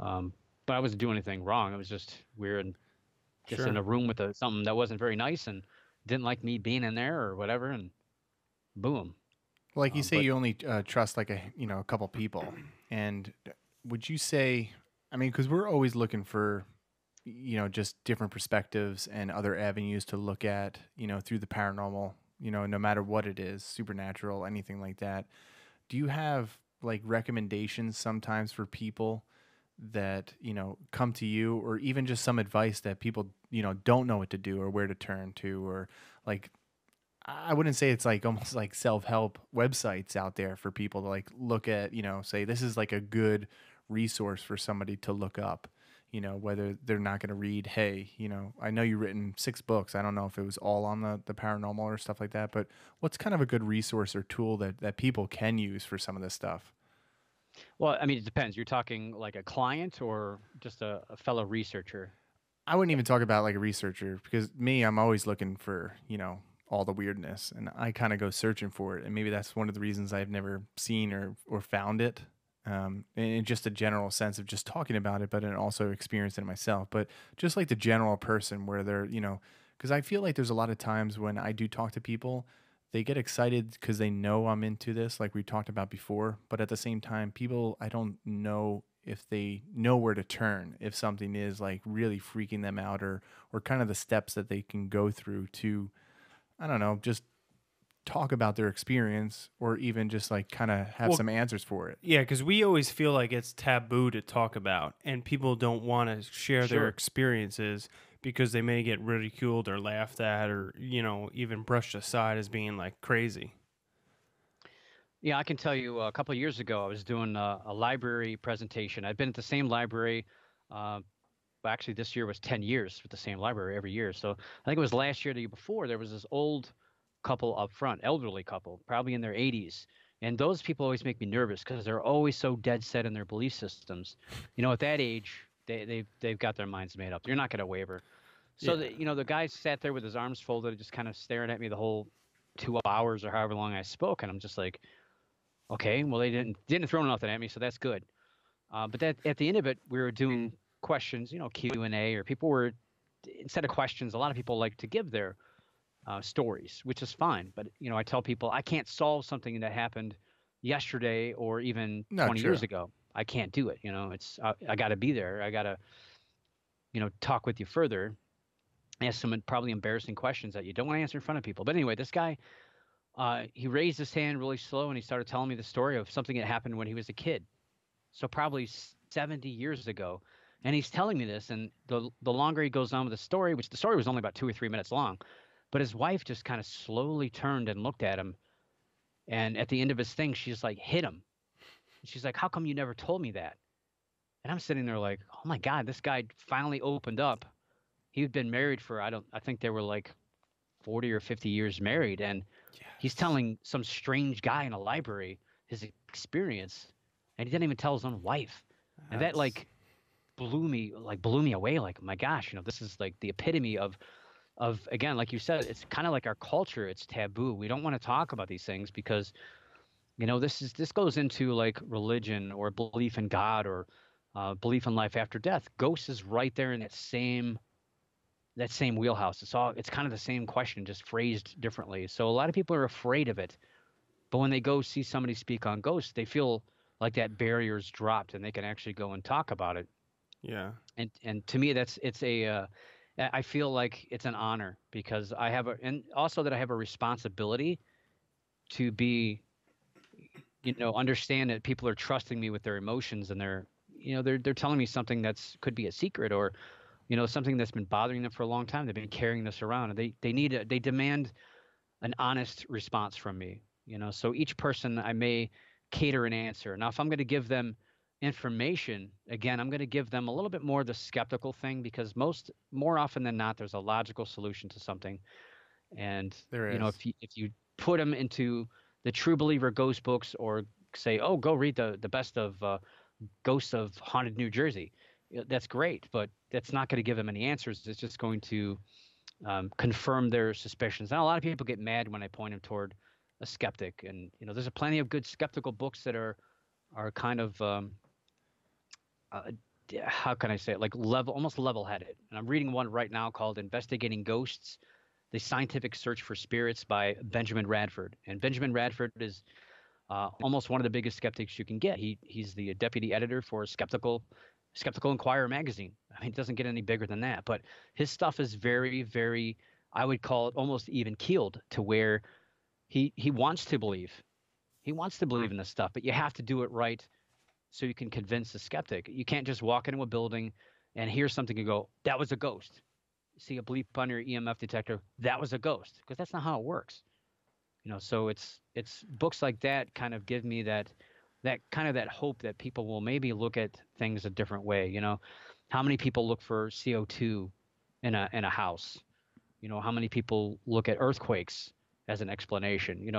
[SPEAKER 3] I wasn't doing anything wrong. It was just weird and just
[SPEAKER 2] Sure.
[SPEAKER 3] in a room with something that wasn't very nice and didn't like me being in there or whatever. And boom.
[SPEAKER 1] Like you say,
[SPEAKER 3] but-
[SPEAKER 1] you only trust like a couple people. And would you say, I mean, because we're always looking for, just different perspectives and other avenues to look at, through the paranormal, no matter what it is, supernatural, anything like that. Do you have like recommendations sometimes for people that, come to you, or even just some advice that people, don't know what to do or where to turn to, or like, I wouldn't say it's like almost like self-help websites out there for people to like look at, say this is like a good resource for somebody to look up, whether they're not going to read, hey, I know you've written 6 books. I don't know if it was all on the paranormal or stuff like that, but what's kind of a good resource or tool that people can use for some of this stuff?
[SPEAKER 3] Well, I mean, it depends. You're talking like a client or just a fellow researcher?
[SPEAKER 1] I wouldn't even talk about like a researcher because me, I'm always looking for, all the weirdness and I kind of go searching for it. And maybe that's one of the reasons I've never seen or found it. In just a general sense of just talking about it, but then also experiencing it myself. But just like the general person where they're, because I feel like there's a lot of times when I do talk to people, they get excited because they know I'm into this, like we talked about before. But at the same time, people, I don't know if they know where to turn if something is like really freaking them out or kind of the steps that they can go through to, I don't know, just talk about their experience or even just like kind of have
[SPEAKER 2] Well,
[SPEAKER 1] some answers for it.
[SPEAKER 2] Yeah, because we always feel like it's taboo to talk about, and people don't want to share their
[SPEAKER 3] Sure.
[SPEAKER 2] experiences because they may get ridiculed or laughed at or, even brushed aside as being like crazy.
[SPEAKER 3] Yeah, I can tell you a couple of years ago, I was doing a library presentation. I've been at the same library. Uh, well, actually, this year was 10 years with the same library every year. So I think it was last year, the year before, there was this old couple up front, elderly couple, probably in their 80s. And those people always make me nervous because they're always so dead set in their belief systems. At that age, they've got their minds made up. You're not going to waver. So
[SPEAKER 2] Yeah.
[SPEAKER 3] the guy sat there with his arms folded, just kind of staring at me the whole 2 hours or however long I spoke, and I'm just like, okay, well they didn't throw nothing at me, so that's good. But that at the end of it, we were doing questions, Q&A, or people were instead of questions, a lot of people like to give their stories, which is fine. But I tell people I can't solve something that happened yesterday or even
[SPEAKER 1] No,
[SPEAKER 3] 20 years
[SPEAKER 1] true.
[SPEAKER 3] ago. I can't do it. It's I got to be there. I got to talk with you further, ask some probably embarrassing questions that you don't want to answer in front of people. But anyway, this guy he raised his hand really slow and he started telling me the story of something that happened when he was a kid. So probably 70 years ago. And he's telling me this, and the longer he goes on with the story, which the story was only about 2 or 3 minutes long, but his wife just kind of slowly turned and looked at him. And at the end of his thing, she's like, hit him. And she's like, how come you never told me that? And I'm sitting there like, oh my God, this guy finally opened up. He'd been married for, I think they were like 40 or 50 years married. And he's telling some strange guy in a library his experience. And he didn't even tell his own wife. And that
[SPEAKER 2] That's-
[SPEAKER 3] like blew me away. Like, my gosh, this is like the epitome of again, like you said, it's kind of like our culture. It's taboo. We don't want to talk about these things because this goes into like religion or belief in God or belief in life after death. Ghosts is right there in that same wheelhouse. It's kind of the same question, just phrased differently. So a lot of people are afraid of it, but when they go see somebody speak on ghosts, they feel like that barrier's dropped and they can actually go and talk about it.
[SPEAKER 2] yeah.
[SPEAKER 3] And to me, I feel like it's an honor because and also that I have a responsibility to be, understand that people are trusting me with their emotions and they're telling me something could be a secret or, something that's been bothering them for a long time. They've been carrying this around and they demand an honest response from me, so each person I may cater an answer. Now, if I'm going to give them information, again, I'm going to give them a little bit more the skeptical thing because more often than not, there's a logical solution to something. And,
[SPEAKER 1] There is.
[SPEAKER 3] if you put them into the True Believer ghost books or say, oh, go read the best of Ghosts of Haunted New Jersey, that's great, but that's not going to give them any answers. It's just going to confirm their suspicions. Now, a lot of people get mad when I point them toward a skeptic, and there's a plenty of good skeptical books that are kind of uh, how can I say it, like almost level-headed. And I'm reading one right now called "Investigating Ghosts: The Scientific Search for Spirits" by Benjamin Radford. And Benjamin Radford is almost one of the biggest skeptics you can get. He's the deputy editor for Skeptical Inquirer magazine. I mean, it doesn't get any bigger than that. But his stuff is very, very, I would call it almost even keeled to where he wants to believe. He wants to believe in this stuff, but you have to do it right so you can convince the skeptic. You can't just walk into a building and hear something and go, that was a ghost. See a bleep on your EMF detector, that was a ghost, because that's not how it works. So it's books like that kind of give me that hope that people will maybe look at things a different way. How many people look for CO2 in a house? How many people look at earthquakes as an explanation?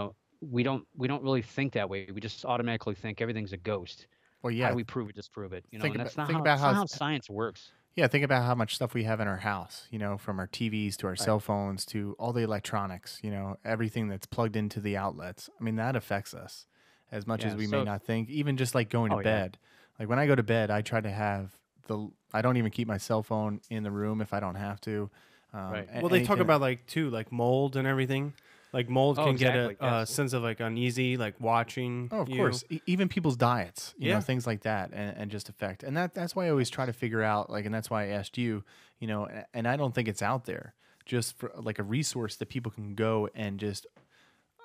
[SPEAKER 3] We don't really think that way. We just automatically think everything's a ghost.
[SPEAKER 1] Well,
[SPEAKER 3] How do
[SPEAKER 1] yeah.
[SPEAKER 3] we prove it? Disprove it?
[SPEAKER 1] Think
[SPEAKER 3] And
[SPEAKER 1] about
[SPEAKER 3] that's not
[SPEAKER 1] think
[SPEAKER 3] how
[SPEAKER 1] about
[SPEAKER 3] it's not
[SPEAKER 1] how
[SPEAKER 3] how science works.
[SPEAKER 1] Yeah, think about how much stuff we have in our house, from our TVs to our
[SPEAKER 3] Right.
[SPEAKER 1] cell phones to all the electronics, everything that's plugged into the outlets. I mean, that affects us as much as
[SPEAKER 3] Yeah.
[SPEAKER 1] we may
[SPEAKER 3] So,
[SPEAKER 1] not think, even just like going to
[SPEAKER 3] oh yeah.
[SPEAKER 1] bed. Like when I go to bed, I try to have I don't even keep my cell phone in the room if I don't have to.
[SPEAKER 3] Right.
[SPEAKER 2] Well, they talk
[SPEAKER 1] Anything.
[SPEAKER 2] about like too, like mold and everything. Like mold
[SPEAKER 3] Oh,
[SPEAKER 2] can get
[SPEAKER 3] exactly.
[SPEAKER 2] a
[SPEAKER 3] Yes.
[SPEAKER 2] sense of like uneasy, like watching
[SPEAKER 1] Oh, of
[SPEAKER 2] you.
[SPEAKER 1] course. Even people's diets,
[SPEAKER 2] Yeah.
[SPEAKER 1] things like that, and just affect. And that's why I always try to figure out, like, and that's why I asked you, and I don't think it's out there, just for like a resource that people can go and just.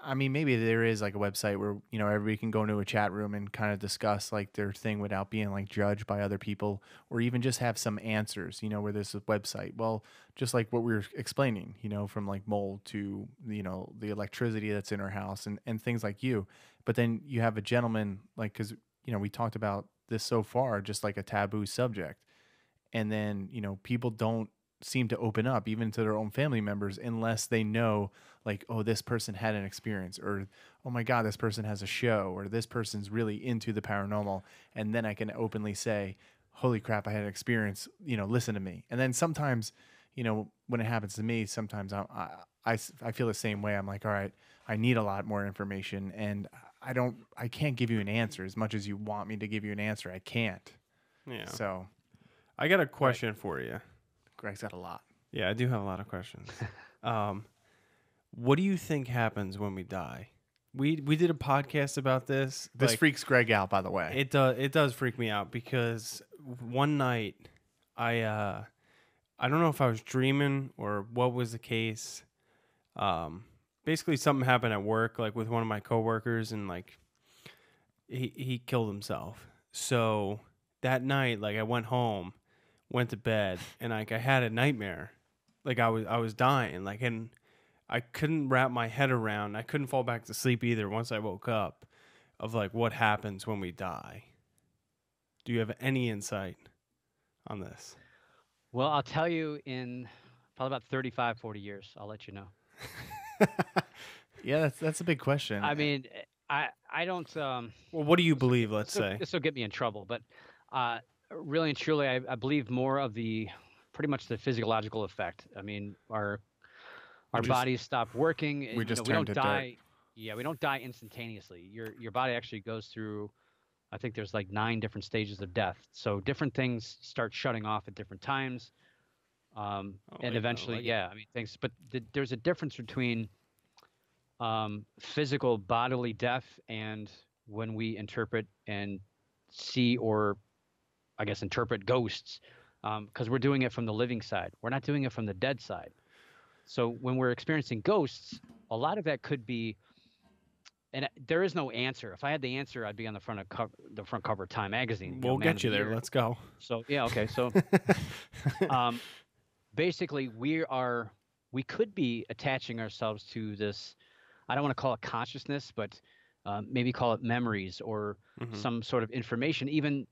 [SPEAKER 1] I mean, maybe there is like a website where, everybody can go into a chat room and kind of discuss like their thing without being like judged by other people, or even just have some answers, where there's a website. Well, just like what we were explaining, from like mold to, the electricity that's in our house and things like you. But then you have a gentleman, like, cause, we talked about this so far, just like a taboo subject. And then people don't seem to open up even to their own family members unless they know, like, oh, this person had an experience, or oh my god, this person has a show, or this person's really into the paranormal, and then I can openly say, holy crap, I had an experience, listen to me. And then sometimes, when it happens to me, sometimes I feel the same way. I'm like, all right, I need a lot more information, and I can't give you an answer as much as you want me to give you an answer. I can't.
[SPEAKER 2] Yeah.
[SPEAKER 1] So
[SPEAKER 2] I got a question for you.
[SPEAKER 1] Greg's got a lot.
[SPEAKER 2] Yeah, I do have a lot of questions. What do you think happens when we die? We did a podcast about this.
[SPEAKER 1] This
[SPEAKER 2] like,
[SPEAKER 1] freaks Greg out, by the way.
[SPEAKER 2] It does freak me out because one night I don't know if I was dreaming or what was the case. Basically something happened at work, like with one of my coworkers, and like he killed himself. So that night, like I went home, went to bed, and like I had a nightmare, like I was dying, like, and I couldn't wrap my head around. I couldn't fall back to sleep either. Once I woke up, of like what happens when we die. Do you have any insight on this?
[SPEAKER 3] Well, I'll tell you in probably about 35, 40 years. I'll let you know.
[SPEAKER 1] Yeah, that's a big question.
[SPEAKER 3] I mean, I don't.
[SPEAKER 2] Well, what do you believe? Let's say.
[SPEAKER 3] This will get me in trouble, but really and truly, I believe more of pretty much the physiological effect. I mean, our
[SPEAKER 1] just-
[SPEAKER 3] bodies stop working.
[SPEAKER 1] we just
[SPEAKER 3] we
[SPEAKER 1] turned
[SPEAKER 3] don't
[SPEAKER 1] to dirt.
[SPEAKER 3] die. Yeah, we don't die instantaneously. Your body actually goes through. I think there's like 9 different stages of death. So different things start shutting off at different times, and eventually, yeah. I mean, things. But there's a difference between physical bodily death and when we interpret and see, or I guess interpret ghosts, because we're doing it from the living side. We're not doing it from the dead side. So when we're experiencing ghosts, a lot of that could be, and there is no answer. If I had the answer, I'd be on the front cover of Time magazine.
[SPEAKER 2] We'll
[SPEAKER 3] Man
[SPEAKER 2] get
[SPEAKER 3] of
[SPEAKER 2] you
[SPEAKER 3] the
[SPEAKER 2] there.
[SPEAKER 3] Year.
[SPEAKER 2] Let's go.
[SPEAKER 3] So yeah, okay. So basically, we could be attaching ourselves to this. I don't want to call it consciousness, but maybe call it memories or some sort of information, even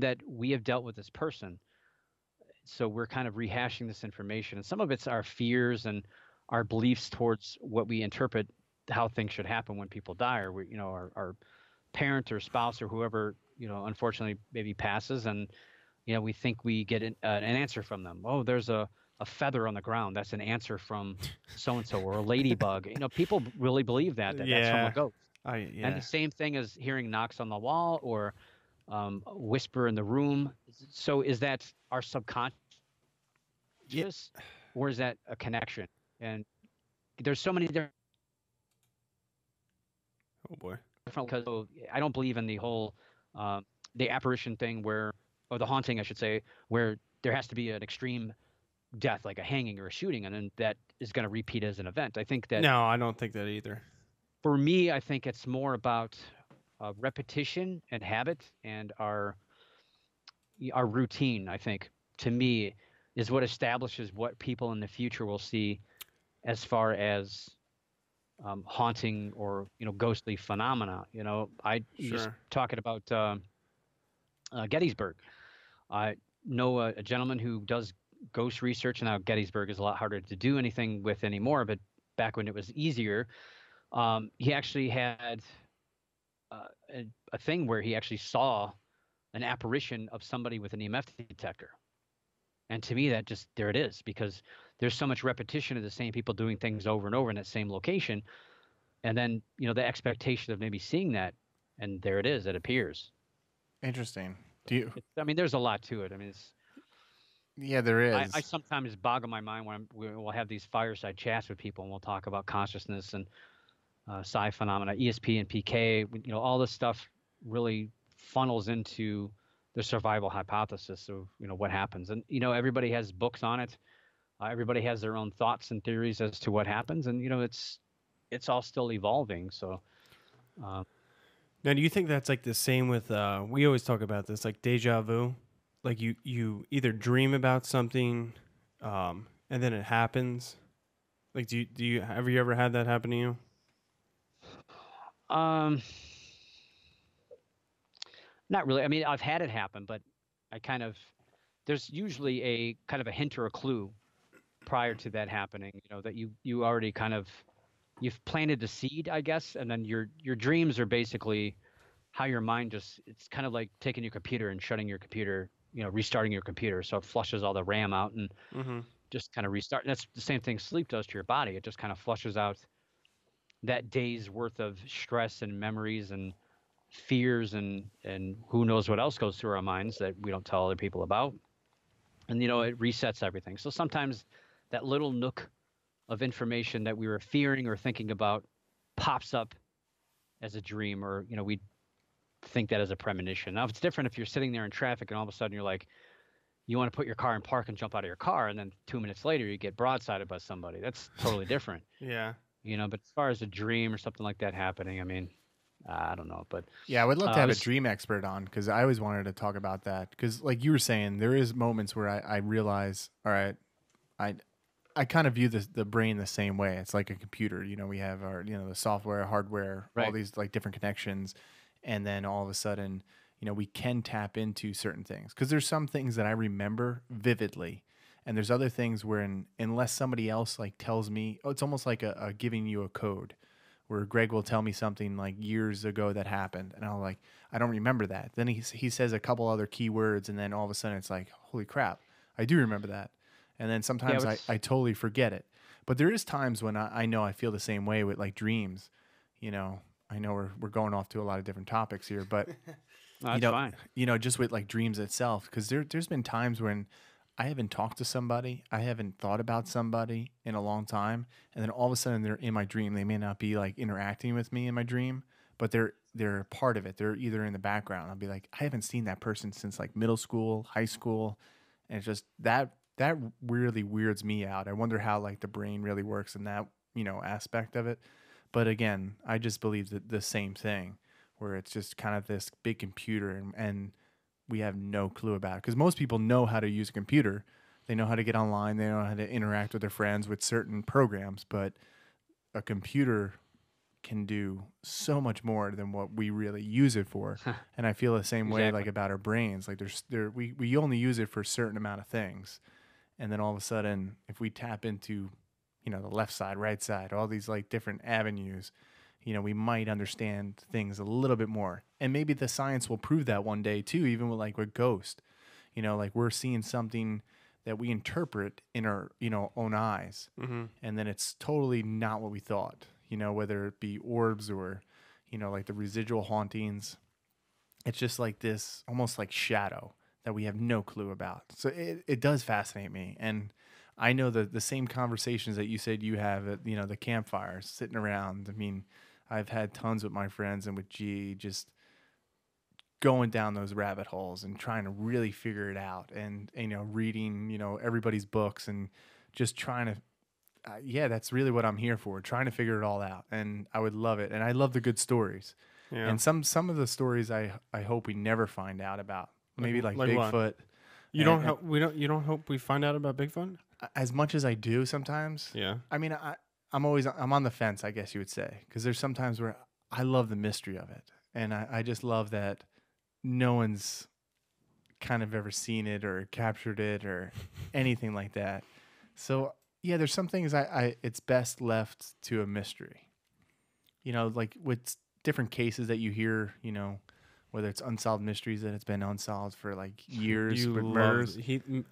[SPEAKER 3] that we have dealt with this person. So we're kind of rehashing this information, and some of it's our fears and our beliefs towards what we interpret how things should happen when people die, or our parent or spouse or whoever unfortunately maybe passes, and we think we get an answer from them. Oh, there's a feather on the ground. That's an answer from so and so, or a ladybug. People really believe that that's from
[SPEAKER 2] Yeah.
[SPEAKER 3] a ghost.
[SPEAKER 2] Yeah.
[SPEAKER 3] And the same thing as hearing knocks on the wall or a whisper in the room. So is that our subconscious, or is that a connection? And there's so many different.
[SPEAKER 2] Oh boy.
[SPEAKER 3] Because I don't believe in the whole the apparition thing, or the haunting, I should say, where there has to be an extreme death, like a hanging or a shooting, and then that is going to repeat as an event. I think that
[SPEAKER 2] No, I don't think that either.
[SPEAKER 3] for me, I think it's more about repetition and habit, and our routine. I think, to me, is what establishes what people in the future will see as far as haunting or ghostly phenomena. I just
[SPEAKER 2] Sure.
[SPEAKER 3] talking about Gettysburg. I know a gentleman who does ghost research, and now Gettysburg is a lot harder to do anything with anymore. But back when it was easier, he actually had a thing where he actually saw an apparition of somebody with an EMF detector. And to me, that just there it is, because there's so much repetition of the same people doing things over and over in that same location, and then the expectation of maybe seeing that, and there it is, it appears.
[SPEAKER 1] Interesting. Do you?
[SPEAKER 3] I mean, there's a lot to it. I mean,
[SPEAKER 1] Yeah, there
[SPEAKER 3] I
[SPEAKER 1] is.
[SPEAKER 3] sometimes boggle my mind when we'll have these fireside chats with people, and we'll talk about consciousness and psi phenomena, ESP and PK. All this stuff really funnels into the survival hypothesis of what happens, and everybody has books on it. Everybody has their own thoughts and theories as to what happens, and it's all still evolving. So,
[SPEAKER 2] Now, do you think that's like the same with? We always talk about this, like deja vu. Like you either dream about something, and then it happens. Like, do you have you ever had that happen to you?
[SPEAKER 3] um, not really. I mean, I've had it happen, but I kind of there's usually a kind of a hint or a clue prior to that happening. That you already kind of you've planted the seed, I guess, and then your dreams are basically how your mind just it's kind of like taking your computer and shutting your computer, restarting your computer, so it flushes all the RAM out and
[SPEAKER 2] Mm-hmm.
[SPEAKER 3] just kind of restart. And that's the same thing sleep does to your body. It just kind of flushes out that day's worth of stress and memories and fears and who knows what else goes through our minds that we don't tell other people about. And it resets everything. So sometimes that little nook of information that we were fearing or thinking about pops up as a dream, or we think that as a premonition. Now it's different if you're sitting there in traffic and all of a sudden you're like, you want to put your car in park and jump out of your car, and then 2 minutes later you get broadsided by somebody. That's totally different.
[SPEAKER 2] Yeah.
[SPEAKER 3] But as far as a dream or something like that happening, I mean, I don't know. But
[SPEAKER 1] Yeah, I would love to
[SPEAKER 3] I
[SPEAKER 1] have a
[SPEAKER 3] was
[SPEAKER 1] dream expert on because I always wanted to talk about that. Because, like you were saying, there is moments where I realize, all right, I I kind of view the brain the same way. It's like a computer. We have our the software, hardware, all
[SPEAKER 3] right.
[SPEAKER 1] these like different connections, and then all of a sudden, we can tap into certain things because there's some things that I remember vividly, and there's other things where unless somebody else like tells me, oh, it's almost like a giving you a code where Greg will tell me something like years ago that happened, and I'll like, I don't remember that. Then he says a couple other keywords, and then all of a sudden it's like, holy crap, I do remember that. And then
[SPEAKER 3] Yeah,
[SPEAKER 1] sometimes
[SPEAKER 3] it's
[SPEAKER 1] I totally forget it. But there is times when I know I feel the same way with like dreams. You know, I know we're going off to a lot of different topics here, but
[SPEAKER 3] no,
[SPEAKER 1] you
[SPEAKER 3] that's
[SPEAKER 1] know,
[SPEAKER 3] fine.
[SPEAKER 1] just with like dreams itself, because there's been times when I haven't talked to somebody, I haven't thought about somebody in a long time, and then all of a sudden they're in my dream. They may not be like interacting with me in my dream, but they're a part of it. They're either in the background. I'll be like, I haven't seen that person since like middle school, high school, and it's just that really weirds me out. I wonder how like the brain really works in that aspect of it. But again, I just believe that the same thing, where it's just kind of this big computer and we have no clue about it. Because most people know how to use a computer. They know how to get online. They know how to interact with their friends with certain programs. But a computer can do so much more than what we really use it for. And I feel the same way like
[SPEAKER 3] Exactly.
[SPEAKER 1] about our brains. Like we only use it for a certain amount of things. And then all of a sudden, if we tap into, the left side, right side, all these like different avenues, we might understand things a little bit more. And maybe the science will prove that one day too, even with ghost. Like we're seeing something that we interpret in our, own eyes.
[SPEAKER 2] Mm-hmm.
[SPEAKER 1] And then it's totally not what we thought, whether it be orbs or, like the residual hauntings. It's just like this almost like shadow that we have no clue about. So it does fascinate me. And I know the same conversations that you said you have at, the campfires sitting around. I mean, I've had tons with my friends and with G just going down those rabbit holes and trying to really figure it out and, reading, everybody's books and just trying to, yeah, that's really what I'm here for, trying to figure it all out. And I would love it. And I love the good stories.
[SPEAKER 2] Yeah.
[SPEAKER 1] And some of the stories I hope we never find out about. Maybe like
[SPEAKER 2] like what?
[SPEAKER 1] Bigfoot.
[SPEAKER 2] You don't hope we find out about Bigfoot?
[SPEAKER 1] As much as I do sometimes.
[SPEAKER 2] Yeah.
[SPEAKER 1] I mean, I'm on the fence, I guess you would say, because there's sometimes where I love the mystery of it, and I just love that no one's kind of ever seen it or captured it or anything like that. So yeah, there's some things I it's best left to a mystery. You know, like with different cases that you hear, you know, whether it's unsolved mysteries that it's been unsolved for like years, with murders.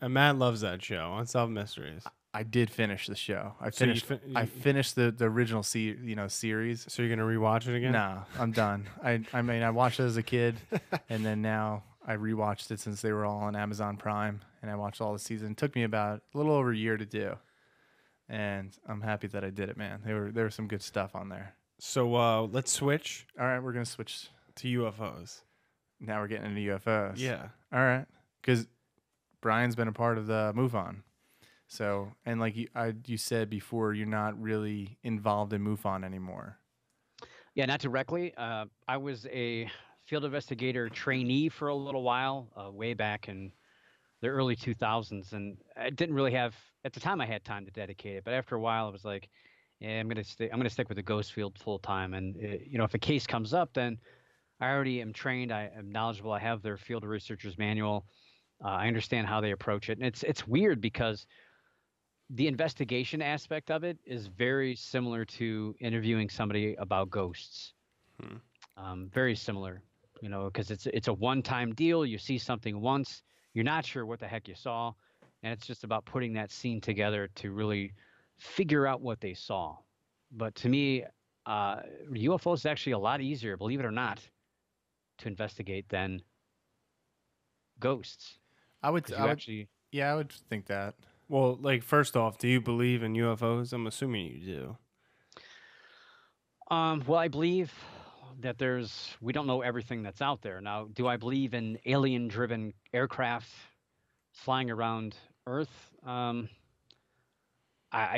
[SPEAKER 2] Matt loves that show, Unsolved Mysteries.
[SPEAKER 1] I did finish the show.
[SPEAKER 2] So
[SPEAKER 1] I finished the original series.
[SPEAKER 2] So you're gonna rewatch it again?
[SPEAKER 1] No, I'm done. I mean, I watched it as a kid, and then now I rewatched it since they were all on Amazon Prime, and I watched all the season. It took me about a little over a year to do, and I'm happy that I did it, man. There was some good stuff on there.
[SPEAKER 2] So let's switch.
[SPEAKER 1] All right, we're gonna switch
[SPEAKER 2] to UFOs.
[SPEAKER 1] Now we're getting into UFOs.
[SPEAKER 2] Yeah.
[SPEAKER 1] All right, because Brian's been a part of the MUFON. So, and like you said before, you're not really involved in MUFON anymore.
[SPEAKER 3] Yeah, not directly. I was a field investigator trainee for a little while, way back in the early 2000s, and I didn't really have at the time. I had time to dedicate it, but after a while, I was like, "Yeah, I'm gonna stick with the ghost field full time." And you know, if a case comes up, then I already am trained. I am knowledgeable. I have their field researcher's manual. I understand how they approach it, and it's weird because the investigation aspect of it is very similar to interviewing somebody about ghosts. Very similar, you know, because it's a one-time deal. You see something once, you're not sure what the heck you saw, and it's just about putting that scene together to really figure out what they saw. But to me, UFOs is actually a lot easier, believe it or not, to investigate than ghosts.
[SPEAKER 1] I would think that.
[SPEAKER 2] Well, like, first off, do you believe in UFOs? I'm assuming you do.
[SPEAKER 3] Well, I believe that we don't know everything that's out there. Now, do I believe in alien-driven aircraft flying around Earth? I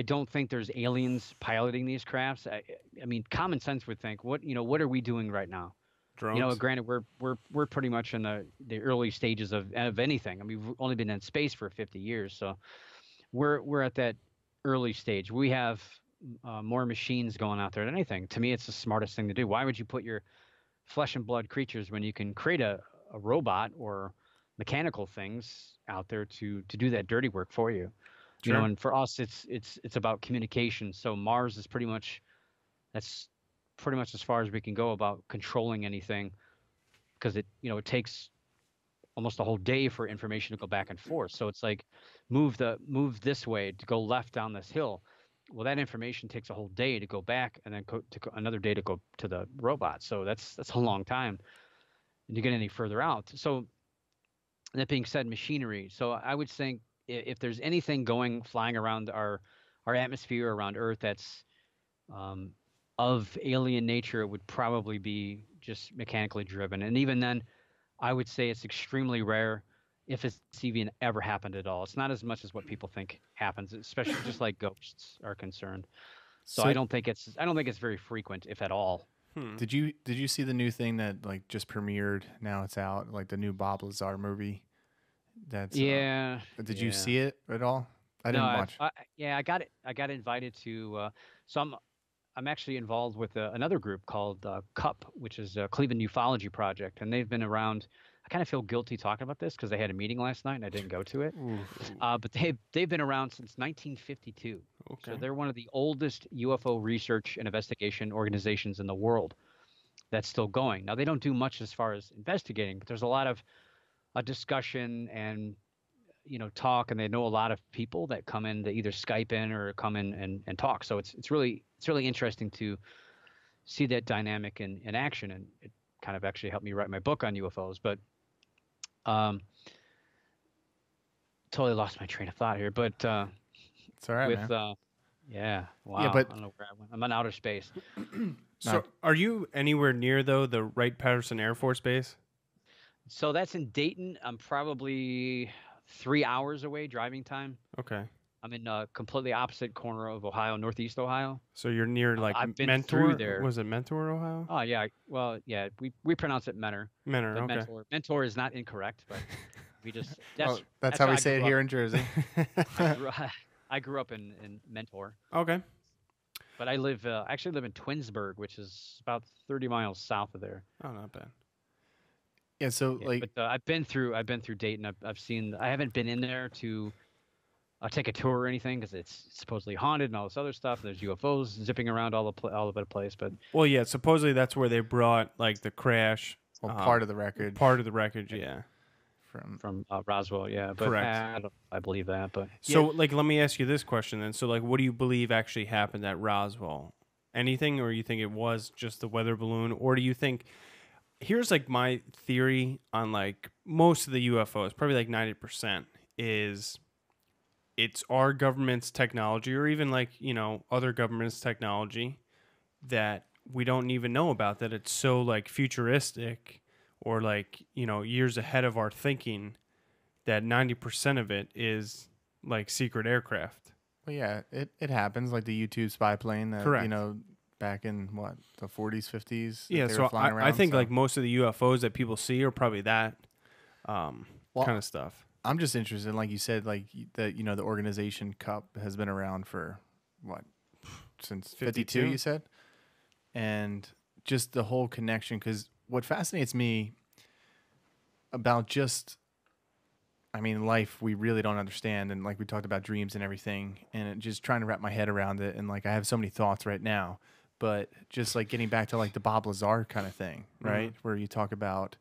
[SPEAKER 3] don't think there's aliens piloting these crafts. I mean, common sense would think, what are we doing right now?
[SPEAKER 2] Drones?
[SPEAKER 3] You know, granted, we're pretty much in the early stages of anything. I mean, we've only been in space for 50 years, so we're at that early stage. We have more machines going out there than anything. To me, it's the smartest thing to do. Why would you put your flesh and blood creatures when you can create a robot or mechanical things out there to do that dirty work for you?
[SPEAKER 2] Sure.
[SPEAKER 3] You know, and for us, it's about communication. So Mars is pretty much as far as we can go about controlling anything, because it takes almost a whole day for information to go back and forth. So it's like move this way to go left down this hill. Well, that information takes a whole day to go back, and then another day to go to the robot. So that's a long time to get any further out. So that being said, machinery. So I would think if there's anything flying around our atmosphere around Earth that's of alien nature, it would probably be just mechanically driven. And even then, I would say it's extremely rare if it's even ever happened at all. It's not as much as what people think happens, especially just like ghosts are concerned. So I don't think it's very frequent, if at all.
[SPEAKER 1] Did you see the new thing that like just premiered? Now it's out, like the new Bob Lazar movie. Did you see it at all? I didn't watch.
[SPEAKER 3] I got it. I got invited to. So I'm actually involved with another group called CUP, which is a Cleveland Ufology Project, and they've been around. I kind of feel guilty talking about this because they had a meeting last night and I didn't go to it. But they've been around since 1952. Okay. So they're one of the oldest UFO research and investigation organizations in the world that's still going. Now, they don't do much as far as investigating, but there's a lot of discussion and talk, and they know a lot of people that come in to either Skype in or come in and talk. So it's really interesting to see that dynamic in action, and it kind of actually helped me write my book on UFOs. But totally lost my train of thought here. But
[SPEAKER 1] it's all right, man.
[SPEAKER 3] Yeah, wow.
[SPEAKER 1] Yeah, but
[SPEAKER 3] I don't know where I went. I'm in outer space.
[SPEAKER 2] So, are you anywhere near though the Wright-Patterson Air Force Base?
[SPEAKER 3] So that's in Dayton. I'm probably 3 hours away driving time.
[SPEAKER 2] Okay.
[SPEAKER 3] I'm in a completely opposite corner of Ohio, northeast Ohio.
[SPEAKER 2] So you're near like
[SPEAKER 3] I've been
[SPEAKER 2] Mentor?
[SPEAKER 3] through there.
[SPEAKER 2] Was it Mentor, Ohio?
[SPEAKER 3] Oh yeah. Well, yeah. We pronounce it Mentor.
[SPEAKER 2] Mentor. Okay.
[SPEAKER 3] Mentor is not incorrect, but we just
[SPEAKER 1] that's how we say it here in Jersey.
[SPEAKER 3] I grew up in Mentor.
[SPEAKER 2] Okay.
[SPEAKER 3] But I actually live in Twinsburg, which is about 30 miles south of there.
[SPEAKER 2] Oh, not bad.
[SPEAKER 1] Yeah. So
[SPEAKER 3] Yeah,
[SPEAKER 1] like,
[SPEAKER 3] but I've been through Dayton. I've seen. I haven't been in there to take a tour or anything because it's supposedly haunted and all this other stuff. There's UFOs zipping around all over the place. But
[SPEAKER 2] Well, yeah, supposedly that's where they brought like the crash,
[SPEAKER 1] well, part of the wreckage.
[SPEAKER 2] part of the wreckage. Yeah.
[SPEAKER 1] From
[SPEAKER 3] Roswell, yeah, but
[SPEAKER 2] Correct.
[SPEAKER 3] I believe that. But
[SPEAKER 2] So, like, let me ask you this question then. So, like, what do you believe actually happened at Roswell? Anything, or you think it was just the weather balloon, or do you think? Here's like my theory on like most of the UFOs, probably like 90%, is it's our government's technology, or even like other governments' technology that we don't even know about. That it's so like futuristic, or like years ahead of our thinking, that 90% of it is like secret aircraft.
[SPEAKER 1] Well, yeah, it happens like the U-2 spy plane that
[SPEAKER 2] Correct.
[SPEAKER 1] back in what, the 40s, 50s.
[SPEAKER 2] Yeah,
[SPEAKER 1] they
[SPEAKER 2] so
[SPEAKER 1] were flying around,
[SPEAKER 2] I think
[SPEAKER 1] so.
[SPEAKER 2] like most of the UFOs that people see are probably that
[SPEAKER 1] Well,
[SPEAKER 2] kind of stuff.
[SPEAKER 1] I'm just interested, like you said, like the organization Cup has been around for what, since 52,
[SPEAKER 2] 52?
[SPEAKER 1] you said, and just the whole connection. Because what fascinates me about life we really don't understand, and like we talked about dreams and everything, and just trying to wrap my head around it, and like I have so many thoughts right now, but just like getting back to like the Bob Lazar kind of thing, right, where you talk about,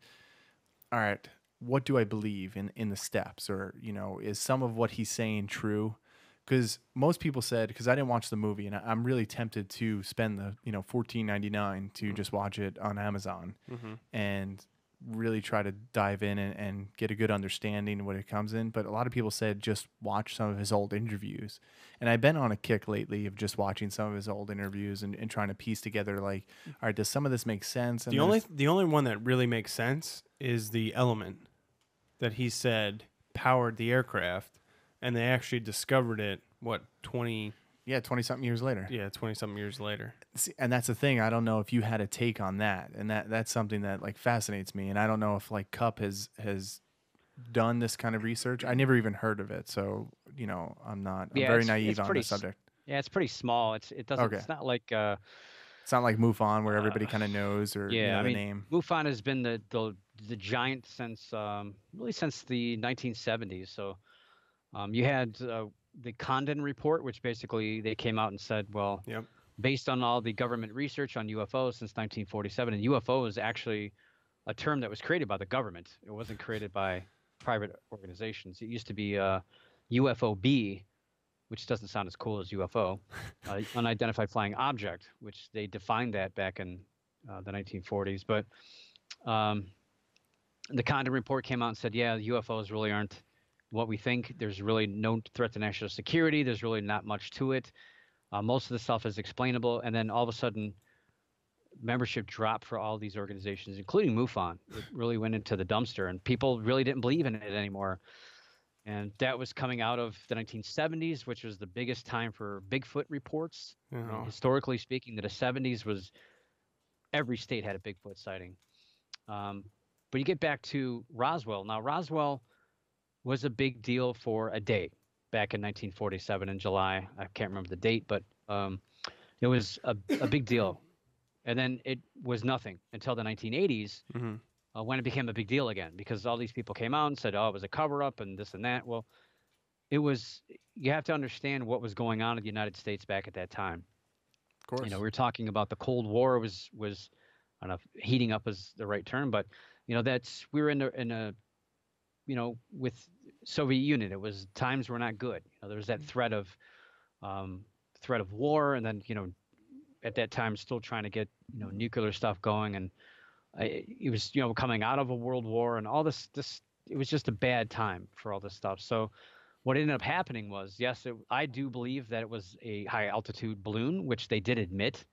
[SPEAKER 1] all right, what do I believe in the steps, or is some of what he's saying true? Because most people said, because I didn't watch the movie, and I'm really tempted to spend the $14.99 to just watch it on Amazon, and really try to dive in and get a good understanding of what it comes in. But a lot of people said just watch some of his old interviews, and I've been on a kick lately of just watching some of his old interviews and trying to piece together, like, all right, does some of this make sense? And
[SPEAKER 2] The only one that really makes sense is the element that he said powered the aircraft, and they actually discovered it 20
[SPEAKER 1] something years later.
[SPEAKER 2] Yeah, 20 something years later.
[SPEAKER 1] See, and that's the thing. I don't know if you had a take on that, and that's something that like fascinates me. And I don't know if like Cup has done this kind of research. I never even heard of it, so I'm very naive on the subject.
[SPEAKER 3] Yeah, it's pretty small. It doesn't.
[SPEAKER 1] Okay.
[SPEAKER 3] It's not like
[SPEAKER 1] it's not like MUFON where everybody kind of knows, or
[SPEAKER 3] yeah.
[SPEAKER 1] the name.
[SPEAKER 3] MUFON has been the giant since really since the 1970s. So you had the Condon report, which basically they came out and said, well,
[SPEAKER 2] Yep.
[SPEAKER 3] based on all the government research on UFOs since 1947, and UFO is actually a term that was created by the government. It wasn't created by private organizations. It used to be UFOB, which doesn't sound as cool as UFO, unidentified flying object, which they defined that back in the 1940s. But the Condon report came out and said, yeah, UFOs really aren't what we think. There's really no threat to national security. There's really not much to it. Most of the stuff is explainable. And then all of a sudden, membership dropped for all these organizations, including MUFON. It really went into the dumpster, and people really didn't believe in it anymore. And that was coming out of the 1970s, which was the biggest time for Bigfoot reports. I mean, historically speaking, the 70s was every state had a Bigfoot sighting. But you get back to Roswell. Now, Roswell was a big deal for a day back in 1947 in July. I can't remember the date, but it was a big deal. And then it was nothing until the 1980s when it became a big deal again, because all these people came out and said, oh, it was a cover-up and this and that. Well, you have to understand what was going on in the United States back at that time.
[SPEAKER 1] Of course.
[SPEAKER 3] We were talking about the Cold War was I don't know if heating up is the right term, but we were in a with Soviet Union, it was times were not good. There was that threat of war, and then at that time still trying to get nuclear stuff going, and it was coming out of a world war and all this. It was just a bad time for all this stuff. So what ended up happening was, yes, I do believe that it was a high altitude balloon, which they did admit,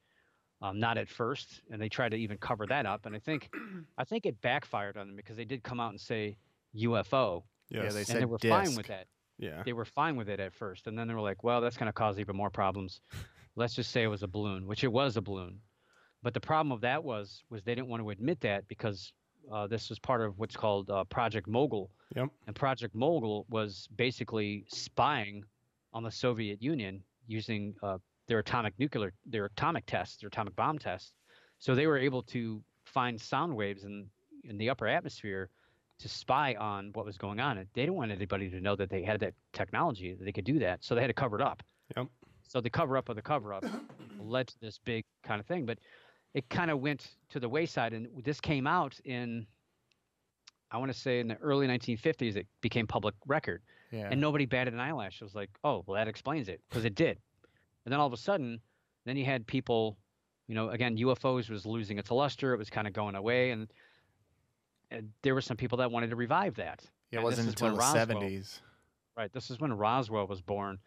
[SPEAKER 3] not at first, and they tried to even cover that up. And I think it backfired on them, because they did come out and say UFO.
[SPEAKER 1] Yes. Yeah, they said
[SPEAKER 3] and they were
[SPEAKER 1] disc.
[SPEAKER 3] fine with that.
[SPEAKER 2] Yeah.
[SPEAKER 3] They were fine with it at first, and then they were like, well, that's going to cause even more problems. Let's just say it was a balloon, which it was a balloon. But the problem of that was they didn't want to admit that, because this was part of what's called Project Mogul.
[SPEAKER 2] Yep.
[SPEAKER 3] And Project Mogul was basically spying on the Soviet Union using their atomic tests, their atomic bomb tests. So they were able to find sound waves in the upper atmosphere to spy on what was going on. And they didn't want anybody to know that they had that technology, that they could do that. So they had to cover it up.
[SPEAKER 2] Yep.
[SPEAKER 3] So the cover up of the cover up led to this big kind of thing. But it kind of went to the wayside. And this came out in, I want to say in the early 1950s, it became public record.
[SPEAKER 1] Yeah.
[SPEAKER 3] And nobody batted an eyelash. It was like, oh, well, that explains it, because it did. And then all of a sudden, then you had people, again, UFOs was losing its luster. It was kind of going away. And there were some people that wanted to revive that.
[SPEAKER 1] Yeah, it
[SPEAKER 3] And
[SPEAKER 1] wasn't
[SPEAKER 3] this is
[SPEAKER 1] until
[SPEAKER 3] when
[SPEAKER 1] the
[SPEAKER 3] Roswell-
[SPEAKER 1] 70s.
[SPEAKER 3] Right. This is when Roswell was born.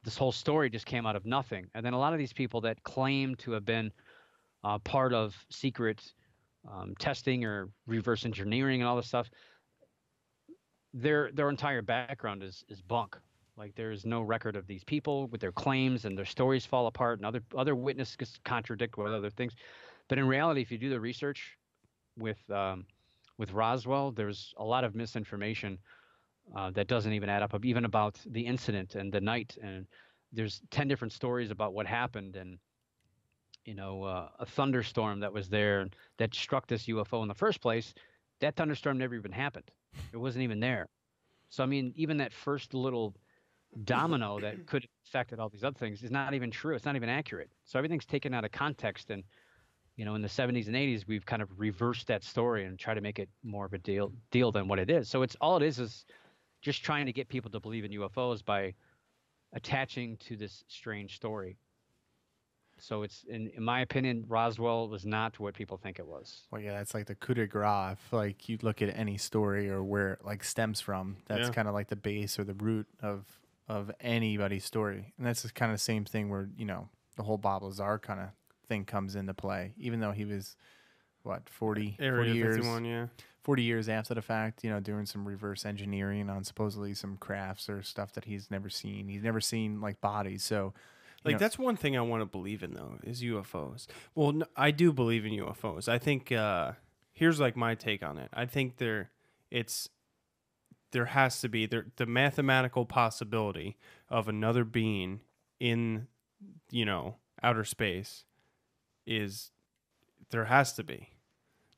[SPEAKER 3] This whole story just came out of nothing. And then a lot of these people that claim to have been part of secret testing or reverse engineering and all this stuff, their entire background is bunk. Like, there's no record of these people with their claims, and their stories fall apart, and other witnesses contradict with other things. But in reality, if you do the research with Roswell, there's a lot of misinformation that doesn't even add up, even about the incident and the night. And there's 10 different stories about what happened, and a thunderstorm that was there that struck this UFO in the first place. That thunderstorm never even happened. It wasn't even there. So I mean, even that first little domino that could have affected all these other things is not even true. It's not even accurate. So everything's taken out of context. And in the 70s and 80s, we've kind of reversed that story and try to make it more of a deal than what it is. So it's all it is just trying to get people to believe in UFOs by attaching to this strange story. So it's, in my opinion, Roswell was not what people think it was.
[SPEAKER 1] Well, yeah, that's like the coup de grace. Like, you look at any story or where it like stems from. That's kind of like the base or the root of anybody's story. And that's just kind of the same thing where, the whole Bob Lazar kind of thing comes into play. Even though he was, 40 years,
[SPEAKER 2] 51, yeah.
[SPEAKER 1] 40 years after the fact, doing some reverse engineering on supposedly some crafts or stuff that he's never seen. He's never seen like bodies. So,
[SPEAKER 2] that's one thing I want to believe in, though, is UFOs. Well, no, I do believe in UFOs. I think here's like my take on it. I think there has to be the mathematical possibility of another being in outer space there has to be,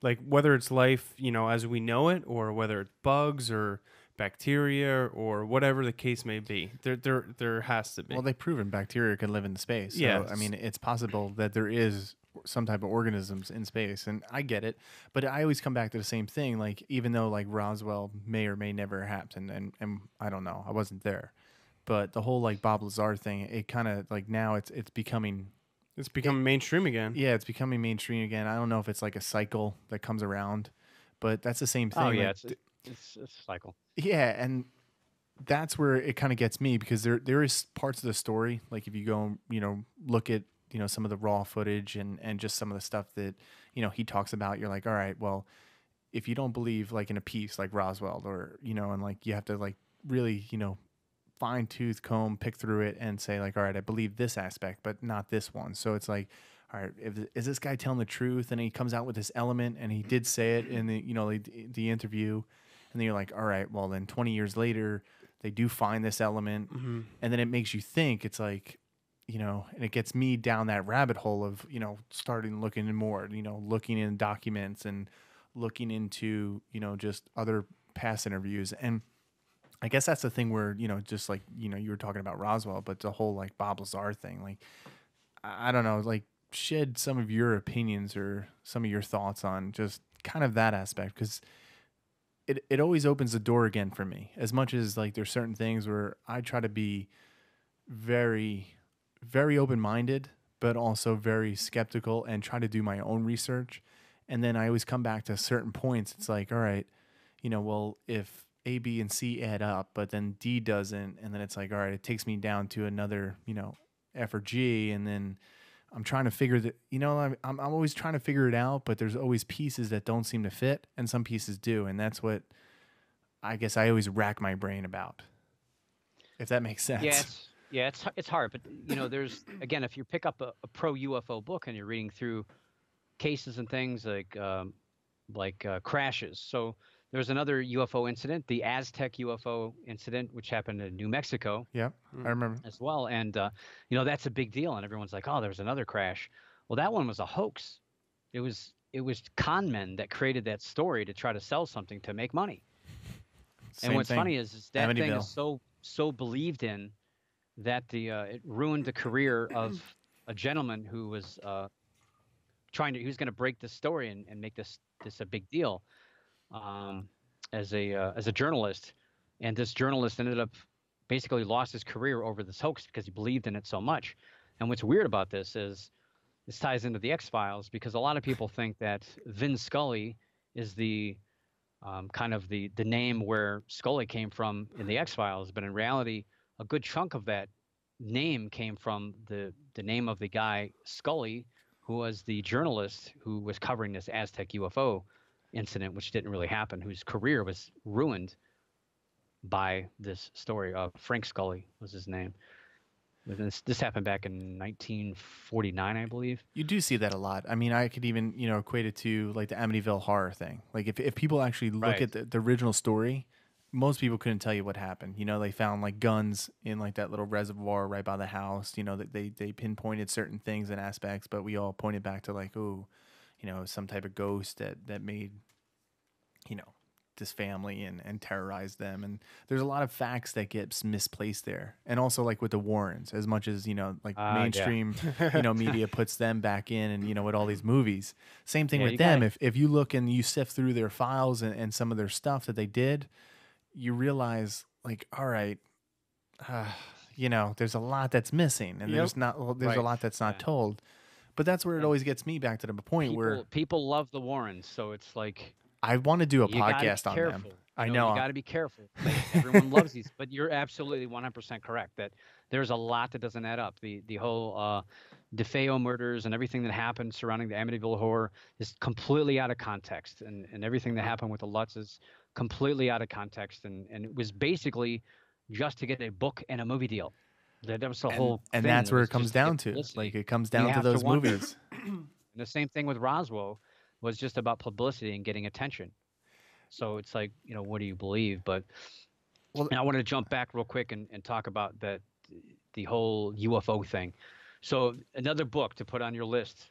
[SPEAKER 2] like, whether it's life as we know it, or whether it's bugs or bacteria or whatever the case may be. There has to be.
[SPEAKER 1] Well, they've proven bacteria can live in space. So,
[SPEAKER 2] Yes.
[SPEAKER 1] I mean, it's possible that there is some type of organisms in space, and I get it. But I always come back to the same thing. Like, even though like Roswell may or may never happen, and I don't know, I wasn't there, but the whole like Bob Lazar thing, it kind of like now it's becoming.
[SPEAKER 2] It's becoming mainstream again.
[SPEAKER 1] Yeah, it's becoming mainstream again. I don't know if it's like a cycle that comes around, but that's the same thing.
[SPEAKER 3] Oh yeah,
[SPEAKER 1] like,
[SPEAKER 3] it's a cycle.
[SPEAKER 1] Yeah, and that's where it kind of gets me, because there is parts of the story, like if you go, look at, some of the raw footage and just some of the stuff that, he talks about, you're like, all right, well, if you don't believe like in a piece like Roswell, or, and like you have to like really, fine tooth comb, pick through it and say like, all right, I believe this aspect, but not this one. So it's like, all right, is this guy telling the truth? And he comes out with this element, and he did say it in the interview. And then you're like, all right, well, then 20 years later, they do find this element.
[SPEAKER 2] Mm-hmm.
[SPEAKER 1] And then it makes you think. It's like, and it gets me down that rabbit hole of, starting looking in more, looking in documents and looking into, just other past interviews. And I guess that's the thing where, just like, you were talking about Roswell, but the whole like Bob Lazar thing, like, I don't know, like, shed some of your opinions or some of your thoughts on just kind of that aspect, because it always opens the door again for me. As much as like there's certain things where I try to be very, very open-minded, but also very skeptical and try to do my own research. And then I always come back to certain points. It's like, all right, well, if A, B, and C add up, but then D doesn't, and then it's like, all right, it takes me down to another, F or G, and then I'm trying to figure that, I'm always trying to figure it out, but there's always pieces that don't seem to fit, and some pieces do. And that's what I guess I always rack my brain about, if that makes sense.
[SPEAKER 3] It's hard. But, there's, again, if you pick up a pro UFO book and you're reading through cases and things like crashes. So There's another UFO incident, the Aztec UFO incident, which happened in New Mexico
[SPEAKER 1] Yep, I remember.
[SPEAKER 3] as well. And, that's a big deal. And everyone's like, oh, there's another crash. Well, that one was a hoax. It was con men that created that story to try to sell something to make money.
[SPEAKER 1] Same
[SPEAKER 3] and what's
[SPEAKER 1] thing.
[SPEAKER 3] funny is that thing
[SPEAKER 1] Amityville.
[SPEAKER 3] is so believed in that it ruined the career of a gentleman who was he was going to break this story and make this a big deal as a journalist. And this journalist ended up basically lost his career over this hoax because he believed in it so much. And what's weird about this is this ties into the X-Files, because a lot of people think that Vin Scully is the kind of the name where Scully came from in the X-Files, but in reality, a good chunk of that name came from the name of the guy Scully, who was the journalist who was covering this Aztec UFO incident, which didn't really happen, whose career was ruined by this story. Frank Scully was his name. This happened back in 1949, I believe.
[SPEAKER 1] You do see that a lot. I mean, I could even, equate it to like the Amityville horror thing. Like if people actually look at the original story, most people couldn't tell you what happened. They found like guns in like that little reservoir right by the house. That they pinpointed certain things and aspects, but we all pointed back to like, oh, some type of ghost that made, this family and terrorized them. And there's a lot of facts that gets misplaced there. And also like with the Warrens, as much as, mainstream, media puts them back in and, with all these movies, same thing with them. If you look and you sift through their files and some of their stuff that they did, you realize like, all right, there's a lot that's missing and there's a lot that's not told. But that's where it always gets me back to the point where
[SPEAKER 3] people love the Warrens. So it's like,
[SPEAKER 1] I want to do a podcast on them. I know.
[SPEAKER 3] You got to be careful. Like, everyone loves these, but you're absolutely 100% correct that there's a lot that doesn't add up. The whole DeFeo murders and everything that happened surrounding the Amityville horror is completely out of context, and everything that happened with the Lutz is completely out of context, and it was basically just to get a book and a movie deal. That was the whole thing.
[SPEAKER 1] And that's where it comes down to. Like it comes down to those movies.
[SPEAKER 3] And the same thing with Roswell was just about publicity and getting attention. So it's like, what do you believe? But I want to jump back real quick and talk about the whole UFO thing. So another book to put on your list.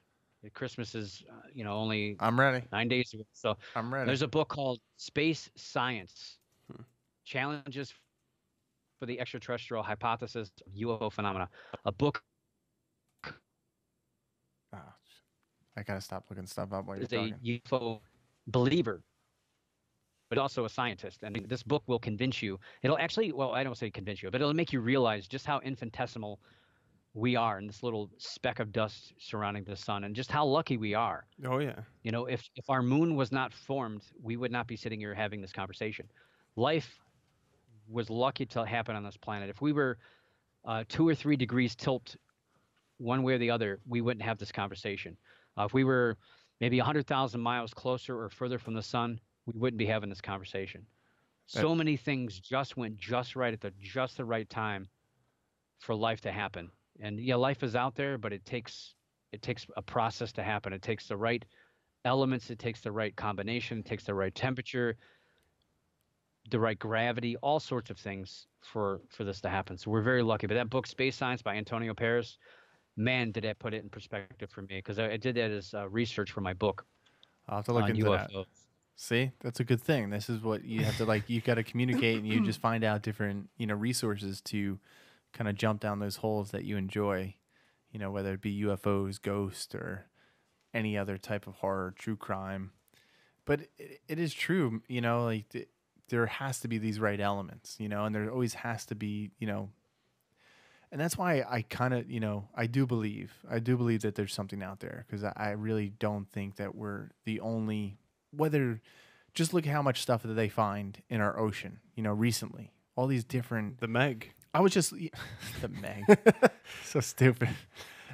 [SPEAKER 3] Christmas is, only
[SPEAKER 1] I'm ready.
[SPEAKER 3] 9 days ago. So
[SPEAKER 1] I'm ready.
[SPEAKER 3] There's a book called Space Science, Challenges for the Extraterrestrial Hypothesis of UFO Phenomena. A book.
[SPEAKER 1] I gotta stop looking stuff up while you're
[SPEAKER 3] is
[SPEAKER 1] talking.
[SPEAKER 3] a UFO believer, but also a scientist. And this book will convince you. It'll actually, well, I don't say convince you, but it'll make you realize just how infinitesimal we are in this little speck of dust surrounding the sun, and just how lucky we are.
[SPEAKER 2] Oh yeah.
[SPEAKER 3] If our moon was not formed, we would not be sitting here having this conversation. Life was lucky to happen on this planet. If we were 2 or 3 degrees tilt one way or the other, we wouldn't have this conversation. If we were maybe 100,000 miles closer or further from the sun, we wouldn't be having this conversation. So many things just went just right at just the right time for life to happen. And yeah, life is out there, but it takes a process to happen. It takes the right elements. It takes the right combination. It takes the right temperature, the right gravity, all sorts of things for this to happen. So we're very lucky. But that book, Space Science by Antonio Paris, man, did that put it in perspective for me, because I did that as research for my book.
[SPEAKER 1] I'll have to look into
[SPEAKER 3] UFOs.
[SPEAKER 1] that. See, that's a good thing. This is what you have to like. You got to communicate, and you just find out different, resources to kind of jump down those holes that you enjoy. Whether it be UFOs, ghosts, or any other type of horror, true crime. But it is true, like there has to be these right elements, and there always has to be, and that's why I kind of, I do believe that there's something out there, because I really don't think that we're the only. Whether, just look at how much stuff that they find in our ocean, recently. All these different.
[SPEAKER 2] The Meg.
[SPEAKER 1] I was just the Meg. So stupid.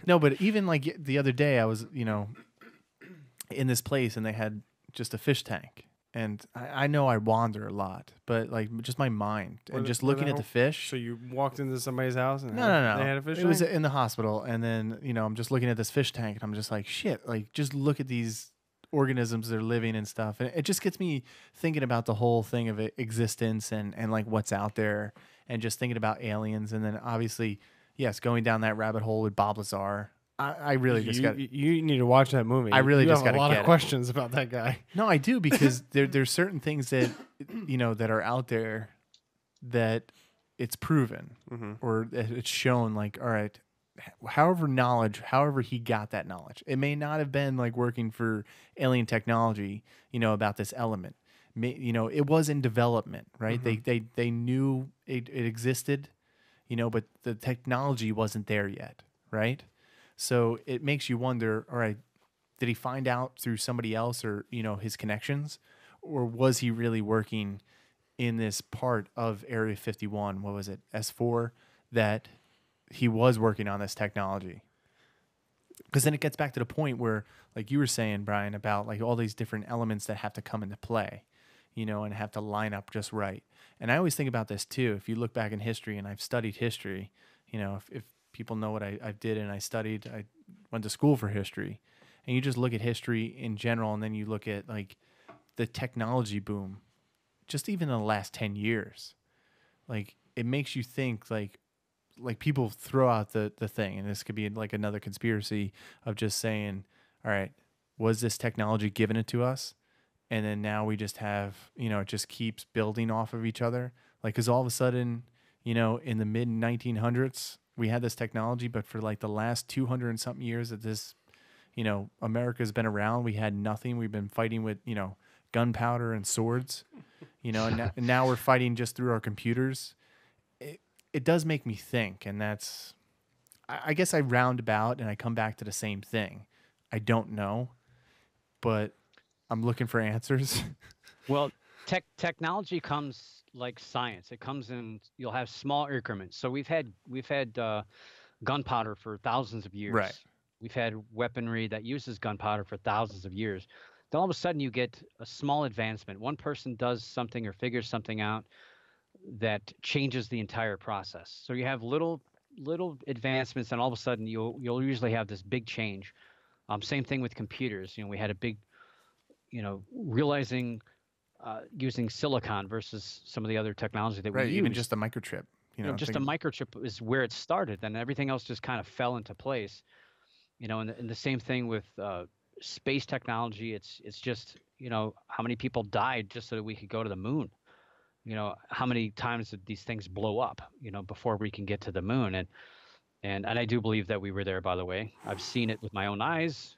[SPEAKER 1] No, but even like the other day, I was, in this place and they had just a fish tank. And I know I wander a lot, but like just my mind and just looking at the fish.
[SPEAKER 2] So you walked into somebody's house and
[SPEAKER 1] no.
[SPEAKER 2] They had a fish tank?
[SPEAKER 1] It was in the hospital, and then I'm just looking at this fish tank, and I'm just like, shit. Like, just look at these organisms that are living and stuff. And it just gets me thinking about the whole thing of existence and like what's out there, and just thinking about aliens. And then obviously, yes, going down that rabbit hole with Bob Lazar. I really just got.
[SPEAKER 2] You need to watch that movie.
[SPEAKER 1] I really
[SPEAKER 2] you
[SPEAKER 1] just
[SPEAKER 2] have
[SPEAKER 1] got
[SPEAKER 2] a lot
[SPEAKER 1] get
[SPEAKER 2] of
[SPEAKER 1] it.
[SPEAKER 2] questions about that guy.
[SPEAKER 1] No, I do, because there's certain things that that are out there that it's proven or that it's shown. Like, all right, however he got that knowledge, it may not have been like working for alien technology, about this element. It was in development, right? They knew it existed, but the technology wasn't there yet, right? So it makes you wonder, all right, did he find out through somebody else or, his connections, or was he really working in this part of Area 51? What was it? S4, that he was working on this technology. Because then it gets back to the point where, like you were saying, Brian, about like all these different elements that have to come into play, and have to line up just right. And I always think about this too. If you look back in history, and I've studied history, if people know what I did, and I went to school for history, and you just look at history in general, and then you look at like the technology boom, just even in the last 10 years, like it makes you think like people throw out the thing, and this could be like another conspiracy of just saying, all right, was this technology given it to us? And then now we just have, it just keeps building off of each other. Like, cause all of a sudden, in the mid 1900s, we had this technology, but for like the last 200 and something years that this, America's been around, we had nothing. We've been fighting with, gunpowder and swords, and now we're fighting just through our computers. It does make me think. And that's, I guess I round about and I come back to the same thing. I don't know, but I'm looking for answers.
[SPEAKER 3] Well, technology comes like science. It comes in. You'll have small increments. So we've had gunpowder for thousands of years.
[SPEAKER 1] Right.
[SPEAKER 3] We've had weaponry that uses gunpowder for thousands of years. Then all of a sudden you get a small advancement. One person does something or figures something out that changes the entire process. So you have little advancements, and all of a sudden you'll usually have this big change. Same thing with computers. We had a big, realizing using silicon versus some of the other technology that we use.
[SPEAKER 1] Even just a microchip.
[SPEAKER 3] Just a microchip is where it started, and everything else just kind of fell into place. And the same thing with space technology. It's just, how many people died just so that we could go to the moon? How many times did these things blow up, before we can get to the moon? And I do believe that we were there, by the way. I've seen it with my own eyes.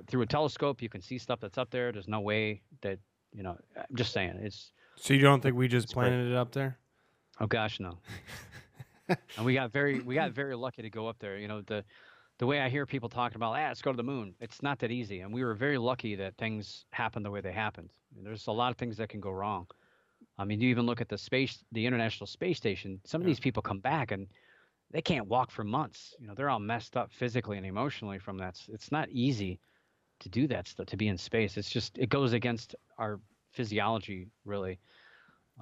[SPEAKER 3] Through a telescope, you can see stuff that's up there. There's no way that, I'm just saying.
[SPEAKER 2] So you don't think we just planted it up there?
[SPEAKER 3] Oh gosh, no. And we got very lucky to go up there. The way I hear people talking about, let's go to the moon. It's not that easy. And we were very lucky that things happened the way they happened. There's a lot of things that can go wrong. I mean, you even look at the International Space Station. Some of these people come back and they can't walk for months. They're all messed up physically and emotionally from that. It's not easy to do that stuff, to be in space. It goes against our physiology, really.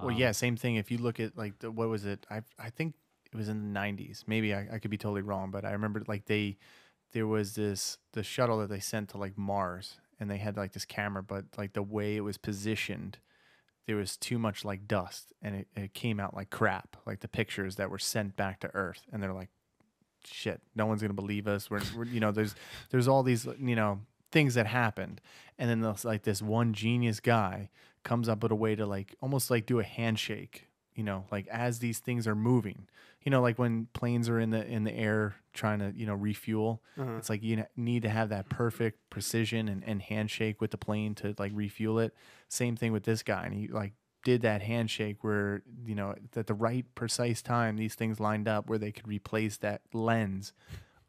[SPEAKER 1] Well, yeah, same thing. If you look at like what was it? I think it was in the 90s. Maybe I could be totally wrong, but I remember like there was the shuttle that they sent to like Mars, and they had like this camera, but like the way it was positioned, there was too much like dust, and it came out like crap, like the pictures that were sent back to Earth. And they're like, shit, no one's going to believe us. We're there's all these, things that happened. And then like this one genius guy comes up with a way to like, almost like do a handshake, like as these things are moving, like when planes are in the air trying to, refuel, it's like you need to have that perfect precision and handshake with the plane to like refuel it. Same thing with this guy. And he like did that handshake where, at the right precise time, these things lined up where they could replace that lens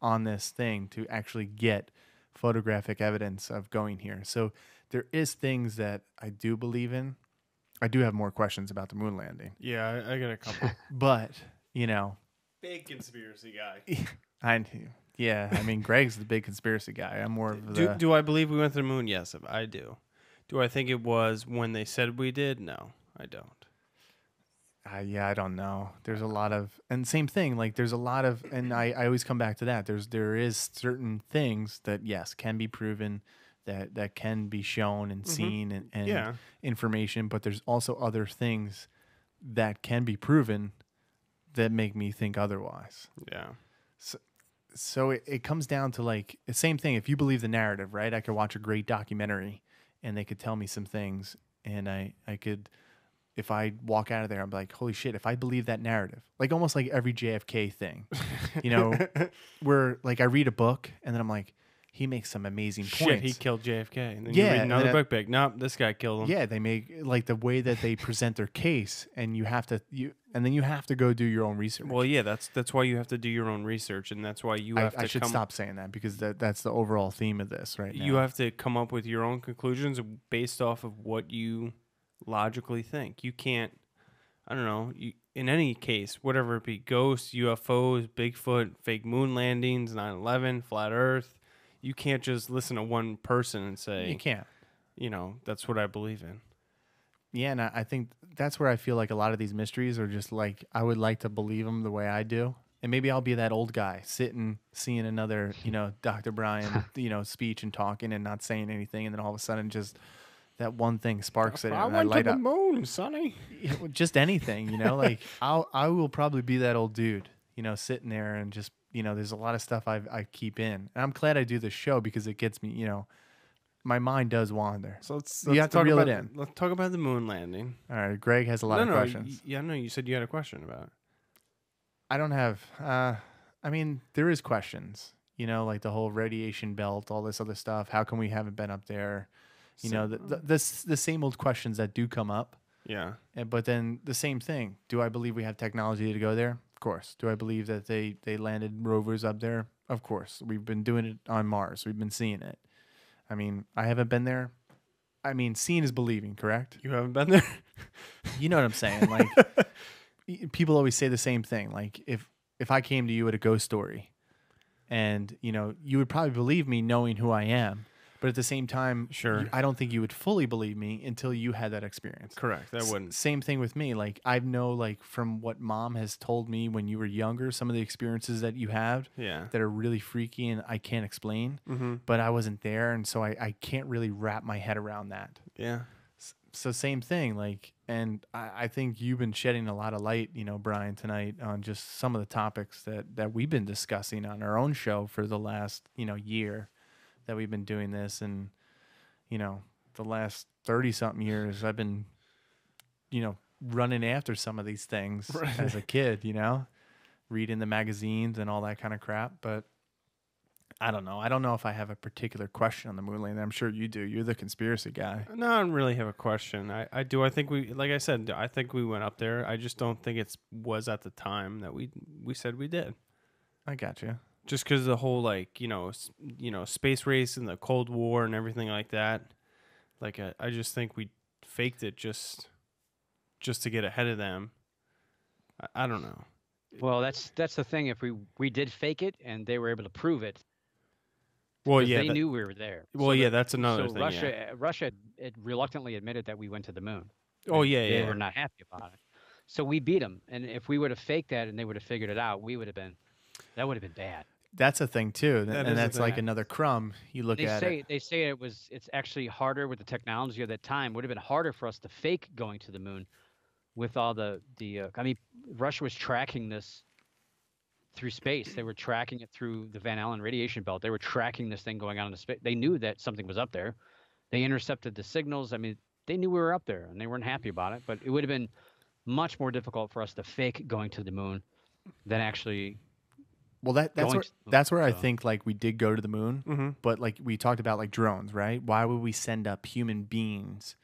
[SPEAKER 1] on this thing to actually get photographic evidence of going here. So there is things that I do believe in. I do have more questions about the moon landing.
[SPEAKER 2] Yeah, I got a couple.
[SPEAKER 1] But,
[SPEAKER 2] Big conspiracy guy.
[SPEAKER 1] I mean, Greg's the big conspiracy guy. I'm more of the...
[SPEAKER 2] Do I believe we went to the moon? Yes, I do. Do I think it was when they said we did? No, I don't.
[SPEAKER 1] I don't know. There's a lot of... And same thing, like there's a lot of... And I always come back to that. There is certain things that, yes, can be proven that can be shown and seen and
[SPEAKER 2] Yeah.
[SPEAKER 1] information, but there's also other things that can be proven that make me think otherwise.
[SPEAKER 2] Yeah.
[SPEAKER 1] So it comes down to like the same thing. If you believe the narrative, right? I could watch a great documentary and they could tell me some things, and I could, if I walk out of there, I'm like, holy shit, if I believe that narrative, like almost like every JFK thing, you know, where like I read a book and then I'm like, he makes some amazing
[SPEAKER 2] Shit,
[SPEAKER 1] points.
[SPEAKER 2] he killed JFK. And then
[SPEAKER 1] Yeah,
[SPEAKER 2] you read
[SPEAKER 1] and
[SPEAKER 2] another
[SPEAKER 1] then
[SPEAKER 2] book back. Nope, this guy killed him.
[SPEAKER 1] Yeah, they make like the way that they present their case, and then you have to go do your own research.
[SPEAKER 2] Well, yeah, that's why you have to do your own research, and that's why you have to
[SPEAKER 1] I should stop saying that because that's the overall theme of this right now.
[SPEAKER 2] You have to come up with your own conclusions based off of what you logically think. You can't, I don't know, in any case, whatever it be, ghosts, UFOs, Bigfoot, fake moon landings, 9/11, flat Earth, you can't just listen to one person and say,
[SPEAKER 1] You can't.
[SPEAKER 2] You know, that's what I believe in.
[SPEAKER 1] Yeah, and I think that's where I feel like a lot of these mysteries are just like, I would like to believe them the way I do. And maybe I'll be that old guy sitting, seeing another, Dr. Brian, speech and talking and not saying anything. And then all of a sudden just that one thing sparks it.
[SPEAKER 2] I
[SPEAKER 1] and
[SPEAKER 2] went
[SPEAKER 1] light
[SPEAKER 2] to the
[SPEAKER 1] up.
[SPEAKER 2] moon, Sonny.
[SPEAKER 1] Just anything, like I will probably be that old dude, sitting there and just, there's a lot of stuff I keep in. And I'm glad I do this show because it gets me, my mind does wander.
[SPEAKER 2] So let's
[SPEAKER 1] you have to reel it in.
[SPEAKER 2] Let's talk about the moon landing.
[SPEAKER 1] All right, Greg has a lot of questions.
[SPEAKER 2] You said you had a question about it.
[SPEAKER 1] I don't have. There is questions. Like the whole radiation belt, all this other stuff. How come we haven't been up there? The same old questions that do come up.
[SPEAKER 2] Yeah.
[SPEAKER 1] But then the same thing. Do I believe we have technology to go there? Of course. Do I believe that they landed rovers up there? Of course. We've been doing it on Mars. We've been seeing it. I haven't been there. Seeing is believing, correct?
[SPEAKER 2] You haven't been there?
[SPEAKER 1] You know what I'm saying? Like, people always say the same thing. Like, if I came to you with a ghost story and, you would probably believe me knowing who I am. But at the same time,
[SPEAKER 2] sure,
[SPEAKER 1] I don't think you would fully believe me until you had that experience.
[SPEAKER 2] Correct. That wouldn't.
[SPEAKER 1] Same thing with me. Like, I know, like, from what mom has told me when you were younger, some of the experiences that you have that are really freaky and I can't explain.
[SPEAKER 2] Mm-hmm.
[SPEAKER 1] But I wasn't there, and so I can't really wrap my head around that.
[SPEAKER 2] Yeah.
[SPEAKER 1] So same thing. Like, and I think you've been shedding a lot of light, Brian, tonight on just some of the topics that we've been discussing on our own show for the last, year that we've been doing this. And, the last 30-something years, I've been, running after some of these things as a kid, reading the magazines and all that kind of crap. But I don't know. I don't know if I have a particular question on the moon landing. I'm sure you do. You're the conspiracy guy.
[SPEAKER 2] No, I don't really have a question. I do. I think like I said, I think we went up there. I just don't think it was at the time that we said we did.
[SPEAKER 1] I got you.
[SPEAKER 2] Just because the whole space race and the Cold War and everything like that. Like I just think we faked it just to get ahead of them. I don't know.
[SPEAKER 3] Well, that's the thing. If we did fake it and they were able to prove it,
[SPEAKER 2] well,
[SPEAKER 3] they knew we were there.
[SPEAKER 2] Well, that's another thing.
[SPEAKER 3] Russia reluctantly admitted that we went to the moon.
[SPEAKER 2] Oh, yeah,
[SPEAKER 3] They were not happy about it. So we beat them. And if we would have faked that and they would have figured it out, that would have been bad.
[SPEAKER 1] That's a thing too, and that's like another crumb. You look at it.
[SPEAKER 3] They say it's actually harder with the technology of that time. Would have been harder for us to fake going to the moon, with all Russia was tracking this through space. They were tracking it through the Van Allen radiation belt. They were tracking this thing going on in space. They knew that something was up there. They intercepted the signals. They knew we were up there, and they weren't happy about it. But it would have been much more difficult for us to fake going to the moon than actually.
[SPEAKER 1] Well, that's where I think like we did go to the moon, but like we talked about like drones, right? Why would we send up human beings,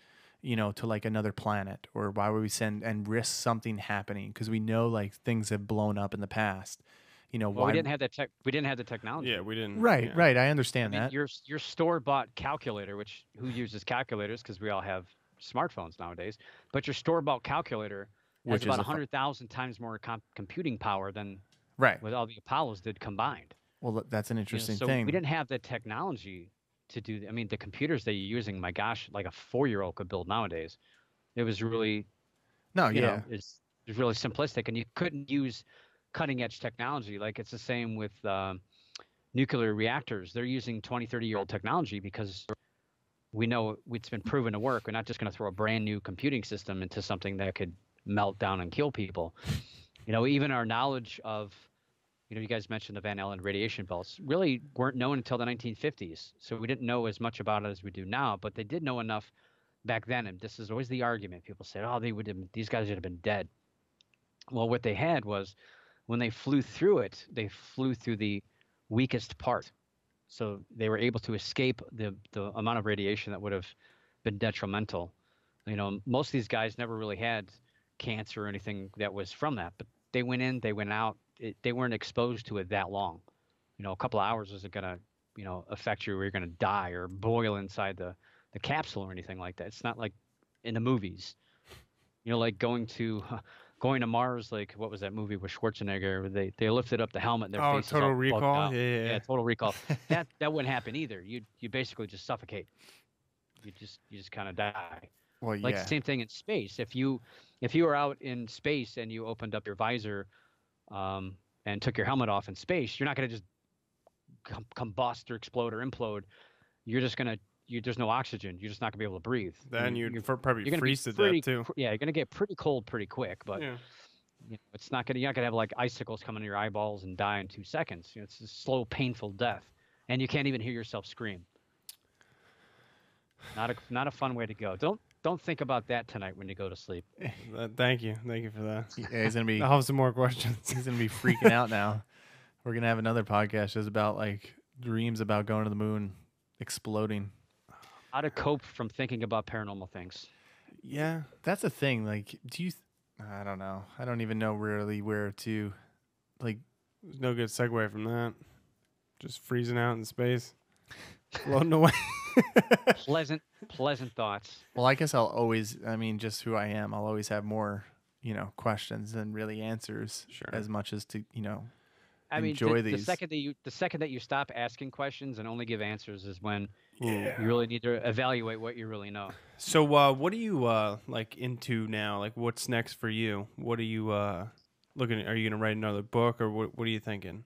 [SPEAKER 1] to like another planet, or why would we send and risk something happening? Because we know like things have blown up in the past.
[SPEAKER 3] Well,
[SPEAKER 1] why
[SPEAKER 3] we didn't have that we didn't have the technology.
[SPEAKER 2] Yeah, we didn't.
[SPEAKER 1] Right, right. I understand that.
[SPEAKER 3] Your store bought calculator, who uses calculators because we all have smartphones nowadays. But your store bought calculator has about 100,000 times more computing power than.
[SPEAKER 1] Right.
[SPEAKER 3] What all the Apollos did combined.
[SPEAKER 1] Well, that's an interesting
[SPEAKER 3] so
[SPEAKER 1] thing.
[SPEAKER 3] We didn't have the technology to do. The computers that you're using, my gosh, like a 4-year-old could build nowadays. It was really. It's really simplistic, and you couldn't use cutting edge technology. Like it's the same with nuclear reactors. They're using 20, 30-year-old technology because we know it's been proven to work. We're not just going to throw a brand new computing system into something that could melt down and kill people. Even our knowledge of, you guys mentioned the Van Allen radiation belts really weren't known until the 1950s. So we didn't know as much about it as we do now, but they did know enough back then. And this is always the argument. People said, oh, these guys would have been dead. Well, what they had was when they flew through it, they flew through the weakest part. So they were able to escape the amount of radiation that would have been detrimental. Most of these guys never really had cancer or anything that was from that, but they went in, they went out. They weren't exposed to it that long. A couple of hours isn't going to, affect you where you're going to die or boil inside the capsule or anything like that. It's not like in the movies, like going to Mars. Like, what was that movie with Schwarzenegger where they lifted up the helmet and their faces
[SPEAKER 2] Total
[SPEAKER 3] all bugged
[SPEAKER 2] Recall.
[SPEAKER 3] out.
[SPEAKER 2] Yeah,
[SPEAKER 3] Total Recall. that wouldn't happen either. You basically just suffocate. You just kind of die.
[SPEAKER 1] Well, yeah.
[SPEAKER 3] Like the same thing in space. If you were out in space and you opened up your visor and took your helmet off in space, you're not going to just combust or explode or implode. You're just going to there's no oxygen. You're just not going to be able to breathe.
[SPEAKER 2] Then you're probably freeze to
[SPEAKER 3] death
[SPEAKER 2] too.
[SPEAKER 3] Yeah, you're going to get pretty cold pretty quick, but it's not going to. You're not going to have like icicles coming in your eyeballs and die in 2 seconds. It's a slow, painful death, and you can't even hear yourself scream. Not a fun way to go. Don't think about that tonight when you go to sleep.
[SPEAKER 2] Thank you for that.
[SPEAKER 1] Yeah, he's gonna be.
[SPEAKER 2] I'll have some more questions.
[SPEAKER 1] He's gonna be freaking out now. We're gonna have another podcast just about like dreams about going to the moon, exploding.
[SPEAKER 3] How to cope from thinking about paranormal things.
[SPEAKER 1] Yeah, that's a thing. Like, I don't know. I don't even know really where to, like.
[SPEAKER 2] There's no good segue from that. Just freezing out in space, floating away.
[SPEAKER 3] Pleasant thoughts.
[SPEAKER 1] Well, I guess just who I am, I'll always have more, questions than really answers.
[SPEAKER 2] Sure.
[SPEAKER 1] As much as to,
[SPEAKER 3] these.
[SPEAKER 1] these.
[SPEAKER 3] The second that you stop asking questions and only give answers is when you really need to evaluate what you really know.
[SPEAKER 2] So, what are you like into now? Like, what's next for you? What are you looking at? Are you gonna write another book, or what are you thinking?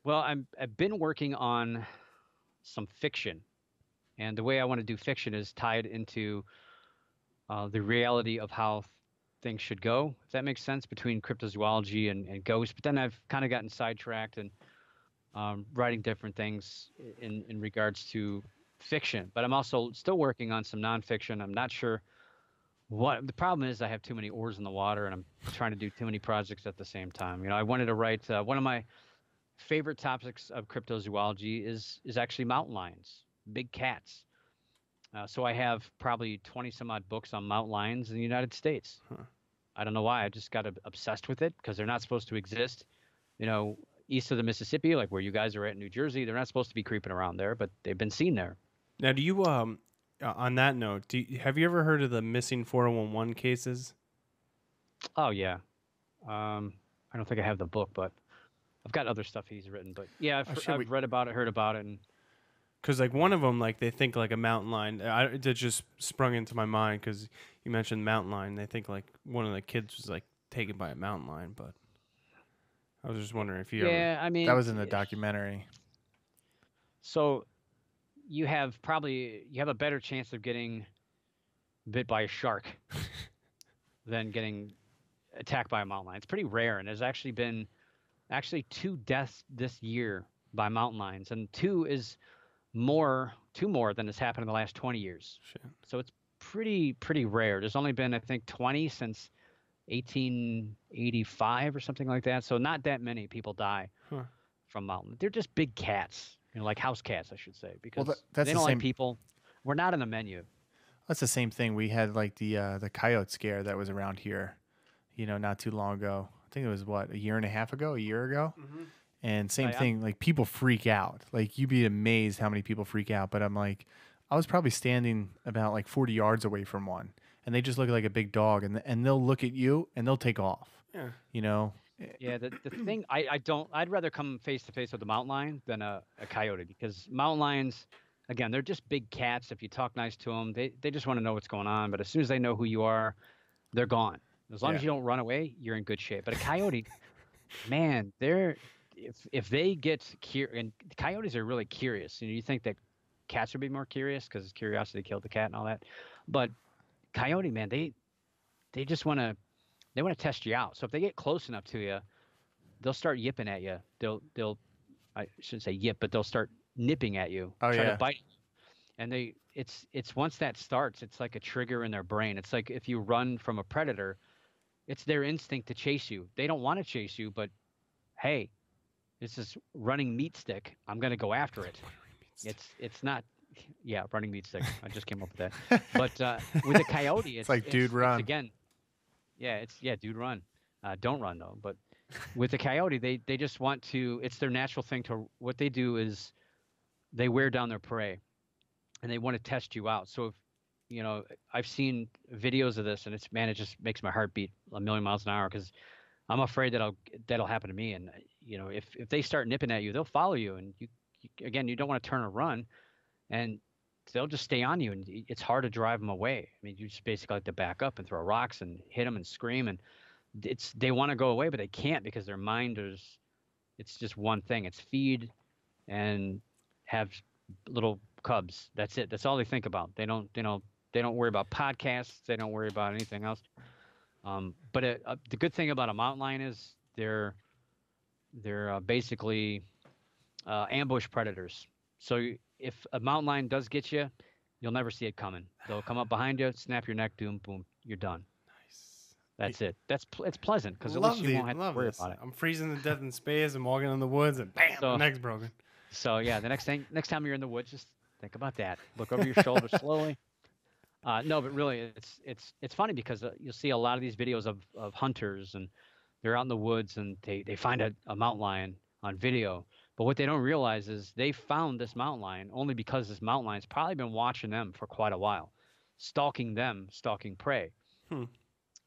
[SPEAKER 3] Well, I've been working on some fiction. And the way I want to do fiction is tied into the reality of how things should go, if that makes sense, between cryptozoology and ghosts. But then I've kind of gotten sidetracked and writing different things in regards to fiction. But I'm also still working on some nonfiction. I'm not sure what the problem is. I have too many oars in the water, and I'm trying to do too many projects at the same time. I wanted to write one of my favorite topics of cryptozoology is actually mountain lions. Big cats. So I have probably 20 some odd books on mountain lions in the United States.
[SPEAKER 2] Huh.
[SPEAKER 3] I don't know why. I just got obsessed with it because they're not supposed to exist, east of the Mississippi, like where you guys are at in New Jersey. They're not supposed to be creeping around there, but they've been seen there.
[SPEAKER 2] Now, do you on that note, have you ever heard of the missing 411 cases?
[SPEAKER 3] Oh yeah. I don't think I have the book, but I've got other stuff he's written. But yeah, I've read about it, heard about it, and.
[SPEAKER 2] Because like one of them, like they think like a mountain lion. It just sprung into my mind because you mentioned mountain lion. They think like one of the kids was like taken by a mountain lion, but I was just wondering if you ever.
[SPEAKER 3] I mean
[SPEAKER 1] that was in the documentary.
[SPEAKER 3] So you have a better chance of getting bit by a shark than getting attacked by a mountain lion. It's pretty rare, and there's actually been 2 deaths this year by mountain lions, and 2 more than has happened in the last 20 years.
[SPEAKER 2] Shit.
[SPEAKER 3] So it's pretty rare. There's only been, I think, 20 since 1885 or something like that. So not that many people die from mountain. They're just big cats, like house cats, I should say, because
[SPEAKER 1] that's
[SPEAKER 3] they don't like people. We're not in the menu.
[SPEAKER 1] That's the same thing. We had like the coyote scare that was around here, not too long ago. I think it was a year and a half ago, a year ago.
[SPEAKER 2] Mm-hmm.
[SPEAKER 1] And same thing, like people freak out. Like you'd be amazed how many people freak out. But I'm like, I was probably standing about like 40 yards away from one, and they just look like a big dog, and they'll look at you and they'll take off.
[SPEAKER 2] Yeah.
[SPEAKER 3] Yeah. The thing I'd rather come face to face with a mountain lion than a coyote, because mountain lions, again, they're just big cats. If you talk nice to them, they just want to know what's going on. But as soon as they know who you are, they're gone. As long as you don't run away, you're in good shape. But a coyote, man, if they get curious, and coyotes are really curious. You think that cats would be more curious because curiosity killed the cat and all that. But coyote, man, they just want to test you out. So if they get close enough to you, they'll start yipping at you. They'll I shouldn't say yip, but they'll start nipping at you,
[SPEAKER 1] Oh,
[SPEAKER 3] try
[SPEAKER 1] yeah.
[SPEAKER 3] to bite you. And it's once that starts, it's like a trigger in their brain. It's like if you run from a predator, it's their instinct to chase you. They don't want to chase you, but hey, it's this running meat stick. I'm gonna go after it. It's not, yeah, running meat stick. I just came up with that. But with a coyote, it's
[SPEAKER 1] like, dude, run.
[SPEAKER 3] It's again, yeah, dude, run. Don't run though. But with the coyote, they just want to. It's their natural thing to. What they do is they wear down their prey, and they want to test you out. So if I've seen videos of this, and it just makes my heart beat a million miles an hour because I'm afraid that'll happen to me. And if they start nipping at you, they'll follow you, and you don't want to turn or run, and they'll just stay on you, and it's hard to drive them away. I mean, you just basically like to back up and throw rocks and hit them and scream, and they want to go away, but they can't because their mind it's just one thing. It's feed and have little cubs. That's it. That's all they think about. They don't worry about podcasts. They don't worry about anything else. But the good thing about a mountain lion is they're basically ambush predators. So if a mountain lion does get you, you'll never see it coming. They'll come up behind you, snap your neck, boom, you're done.
[SPEAKER 2] Nice.
[SPEAKER 3] That's it. It's pleasant because at least you won't have to worry about it.
[SPEAKER 2] I'm freezing to death in space. I'm walking in the woods, and bam, my neck's broken.
[SPEAKER 3] So yeah, the next time you're in the woods, just think about that. Look over your shoulder slowly. No, but really, it's funny because you'll see a lot of these videos of hunters, and they're out in the woods, and they find a mountain lion on video. But what they don't realize is they found this mountain lion only because this mountain lion's probably been watching them for quite a while, stalking prey.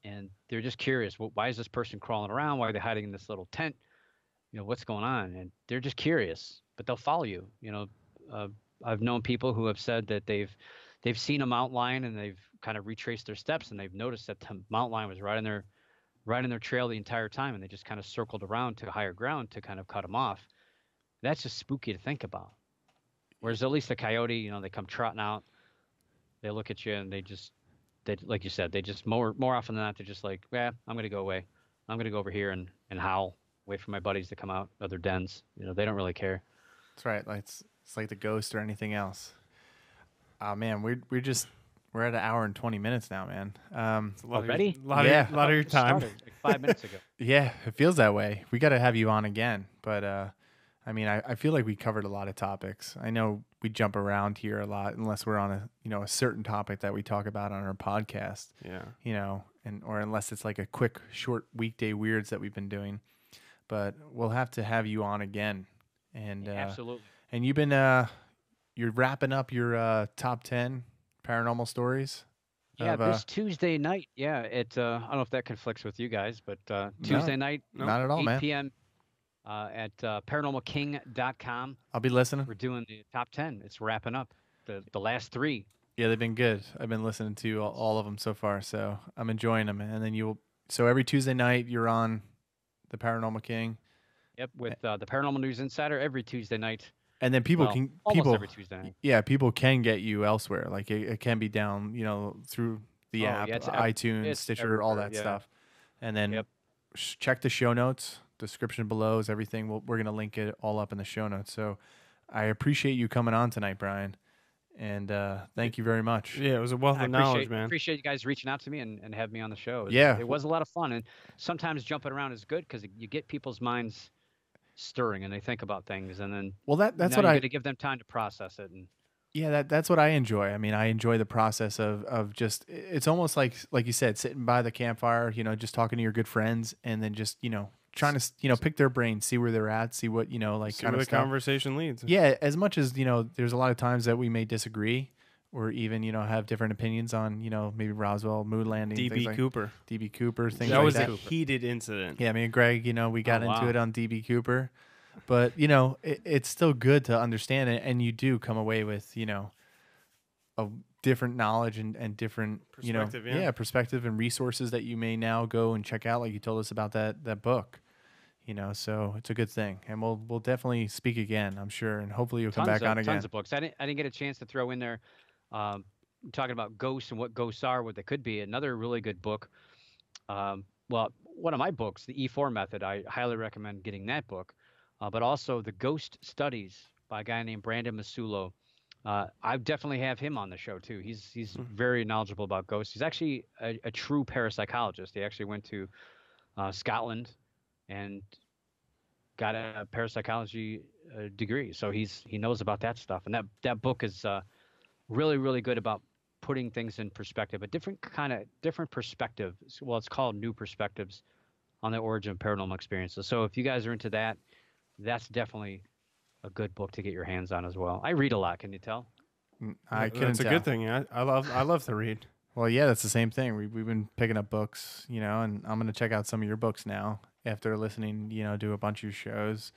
[SPEAKER 3] And they're just curious. Well, why is this person crawling around? Why are they hiding in this little tent? What's going on? And they're just curious, but they'll follow you. I've known people who have said that they've seen a mountain lion and they've kind of retraced their steps, and they've noticed that the mountain lion was right in their trail the entire time, and they just kind of circled around to higher ground to kind of cut them off. That's just spooky to think about. Whereas at least the coyote, they come trotting out, they look at you, and they like you said, they just more often than not, they're just like, yeah, I'm gonna go away. I'm gonna go over here and howl, wait for my buddies to come out of their dens. They don't really care.
[SPEAKER 1] That's right. Like it's like the ghost or anything else. Oh man, we're at an hour and 20 minutes now, man.
[SPEAKER 3] Already?
[SPEAKER 2] A lot of your time.
[SPEAKER 3] Started like 5 minutes ago.
[SPEAKER 1] Yeah, it feels that way. We got to have you on again, but I feel like we covered a lot of topics. I know we jump around here a lot unless we're on a certain topic that we talk about on our podcast.
[SPEAKER 2] Yeah.
[SPEAKER 1] Or unless it's like a quick, short weekday weirds that we've been doing. But we'll have to have you on again. And
[SPEAKER 3] Absolutely.
[SPEAKER 1] And you've been you're wrapping up your top 10 paranormal stories.
[SPEAKER 3] Yeah, this Tuesday night. Yeah, I don't know if that conflicts with you guys, but Tuesday night,
[SPEAKER 1] not at all,
[SPEAKER 3] 8
[SPEAKER 1] man.
[SPEAKER 3] p.m. At paranormalking.com.
[SPEAKER 1] I'll be listening.
[SPEAKER 3] We're doing the top 10. It's wrapping up the last 3.
[SPEAKER 1] Yeah, they've been good. I've been listening to all of them so far, so I'm enjoying them. And then so every Tuesday night you're on the Paranormal King.
[SPEAKER 3] Yep, with the Paranormal News Insider every Tuesday night.
[SPEAKER 1] And then
[SPEAKER 3] almost every Tuesday night.
[SPEAKER 1] Yeah, people can get you elsewhere. Like it can be down, through the app, iTunes, Stitcher, all that stuff. And then check the show notes. Description below is everything. We're going to link it all up in the show notes. So I appreciate you coming on tonight, Brian. And thank you very much.
[SPEAKER 2] Yeah, it was a wealth of knowledge, man.
[SPEAKER 3] I appreciate you guys reaching out to me and having me on the show.
[SPEAKER 1] It
[SPEAKER 3] was a lot of fun. And sometimes jumping around is good because you get people's minds stirring and they think about things. And then
[SPEAKER 1] that's what I
[SPEAKER 3] to give them time to process it. And
[SPEAKER 1] that's what I enjoy. I mean, I enjoy the process of just, it's almost like you said, sitting by the campfire, just talking to your good friends and then just, trying to, pick their brain, see where they're at, see what, like
[SPEAKER 2] see
[SPEAKER 1] kind
[SPEAKER 2] where
[SPEAKER 1] of
[SPEAKER 2] the conversation leads.
[SPEAKER 1] Yeah. As much as, there's a lot of times that we may disagree or even, have different opinions on, maybe Roswell, moon landing.
[SPEAKER 2] DB Cooper,
[SPEAKER 1] things like that.
[SPEAKER 2] That was a heated incident.
[SPEAKER 1] Yeah. Me and Greg, we got into it on DB Cooper, but, it's still good to understand it. And you do come away with, a different knowledge and different,
[SPEAKER 2] perspective,
[SPEAKER 1] perspective and resources that you may now go and check out. Like you told us about that book, you know, so it's a good thing. And we'll definitely speak again, I'm sure, and hopefully you'll come back on again.
[SPEAKER 3] Tons of books. I didn't get a chance to throw in there, talking about ghosts and what ghosts are, what they could be. Another really good book. Well, one of my books, the E4 Method. I highly recommend getting that book. But also the Ghost Studies by a guy named Brandon Masulo. I definitely have him on the show too. He's very knowledgeable about ghosts. He's actually a true parapsychologist. He actually went to Scotland and got a parapsychology degree, so he knows about that stuff. And that book is really, really good about putting things in perspective, a different perspective. Well, it's called New Perspectives on the Origin of Paranormal Experiences. So if you guys are into that, that's definitely a good book to get your hands on as well. I read a lot. Can you tell?
[SPEAKER 1] I couldn't
[SPEAKER 2] That's a
[SPEAKER 1] tell.
[SPEAKER 2] good thing. I love to read.
[SPEAKER 1] Well, yeah, that's the same thing. We've been picking up books, you know, and I'm going to check out some of your books now after listening, you know, to a bunch of your shows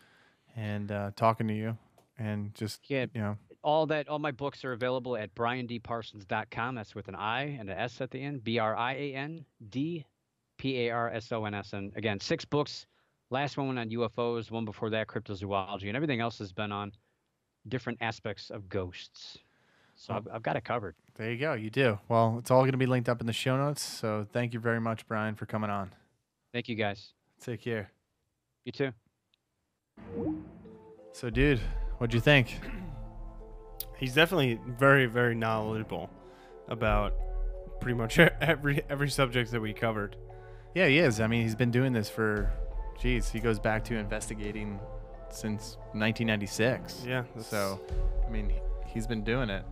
[SPEAKER 1] and talking to you and just, you know.
[SPEAKER 3] All my books are available at briandparsons.com. That's with an I and an S at the end. BriandParsons. And again, 6 books. Last one on UFOs, one before that, cryptozoology, and everything else has been on different aspects of ghosts. So I've got it covered.
[SPEAKER 1] There you go. You do. Well, it's all going to be linked up in the show notes. So thank you very much, Brian, for coming on.
[SPEAKER 3] Thank you, guys.
[SPEAKER 1] Take care.
[SPEAKER 3] You too.
[SPEAKER 1] So, dude, what'd you think?
[SPEAKER 2] He's definitely very, very knowledgeable about pretty much every subject that we covered.
[SPEAKER 1] Yeah, he is. I mean, he's been doing this for, geez, he goes back to investigating since 1996.
[SPEAKER 2] Yeah.
[SPEAKER 1] So, I mean, he's been doing it.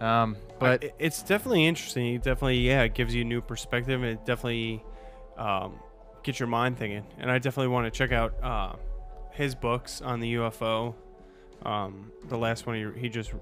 [SPEAKER 1] But
[SPEAKER 2] it's definitely interesting. It definitely, it gives you a new perspective. It definitely gets your mind thinking. And I definitely want to check out his books on the UFO. The last one he just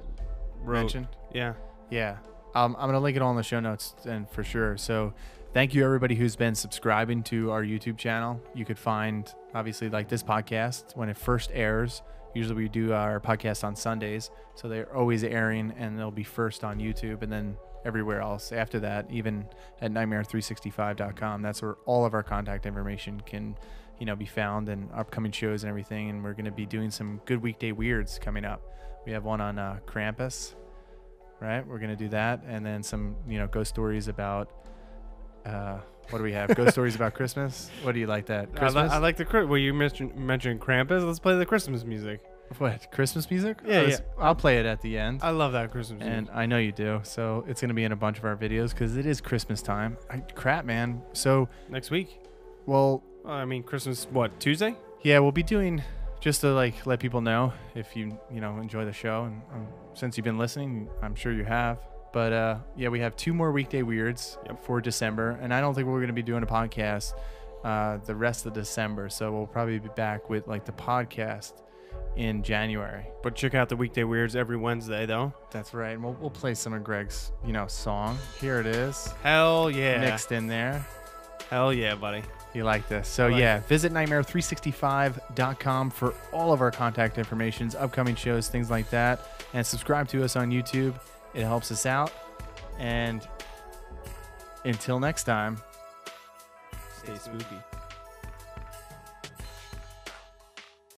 [SPEAKER 2] wrote.
[SPEAKER 1] Mentioned?
[SPEAKER 2] Yeah.
[SPEAKER 1] Yeah. I'm going to link it all in the show notes and for sure. So thank you everybody who's been subscribing to our YouTube channel. You could find, obviously, like this podcast when it first airs. Usually we do our podcast on Sundays, so they're always airing and they'll be first on YouTube and then everywhere else after that, even at nightmare365.com. That's where all of our contact information can, you know, be found, and upcoming shows and everything. And we're going to be doing some good weekday weirds coming up. We have one on Krampus, right? We're going to do that, and then some, you know, ghost stories about what do we have? Ghost stories about Christmas. What do you like that? Christmas?
[SPEAKER 2] I like the well. You mentioned Krampus. Let's play the Christmas music.
[SPEAKER 1] What, Christmas music?
[SPEAKER 2] Yeah, yeah.
[SPEAKER 1] I'll play it at the end.
[SPEAKER 2] I love that Christmas music.
[SPEAKER 1] And I know you do. So it's going to be in a bunch of our videos because it is Christmas time. Crap, man. So
[SPEAKER 2] next week.
[SPEAKER 1] Well,
[SPEAKER 2] I mean, Christmas, what, Tuesday?
[SPEAKER 1] Yeah, we'll be doing, just to like let people know if you know, enjoy the show. And since you've been listening, I'm sure you have. But yeah, we have 2 more weekday weirds for December. And I don't think we're going to be doing a podcast the rest of December. So we'll probably be back with like the podcast in January.
[SPEAKER 2] But check out the weekday weirds every Wednesday, though.
[SPEAKER 1] That's right. And we'll play some of Greg's, you know, song. Here it is.
[SPEAKER 2] Hell yeah.
[SPEAKER 1] Mixed in there.
[SPEAKER 2] Hell yeah, buddy.
[SPEAKER 1] You like this. So yeah, visit nightmare365.com for all of our contact information, upcoming shows, things like that. And subscribe to us on YouTube. It helps us out. And until next time,
[SPEAKER 2] stay spooky.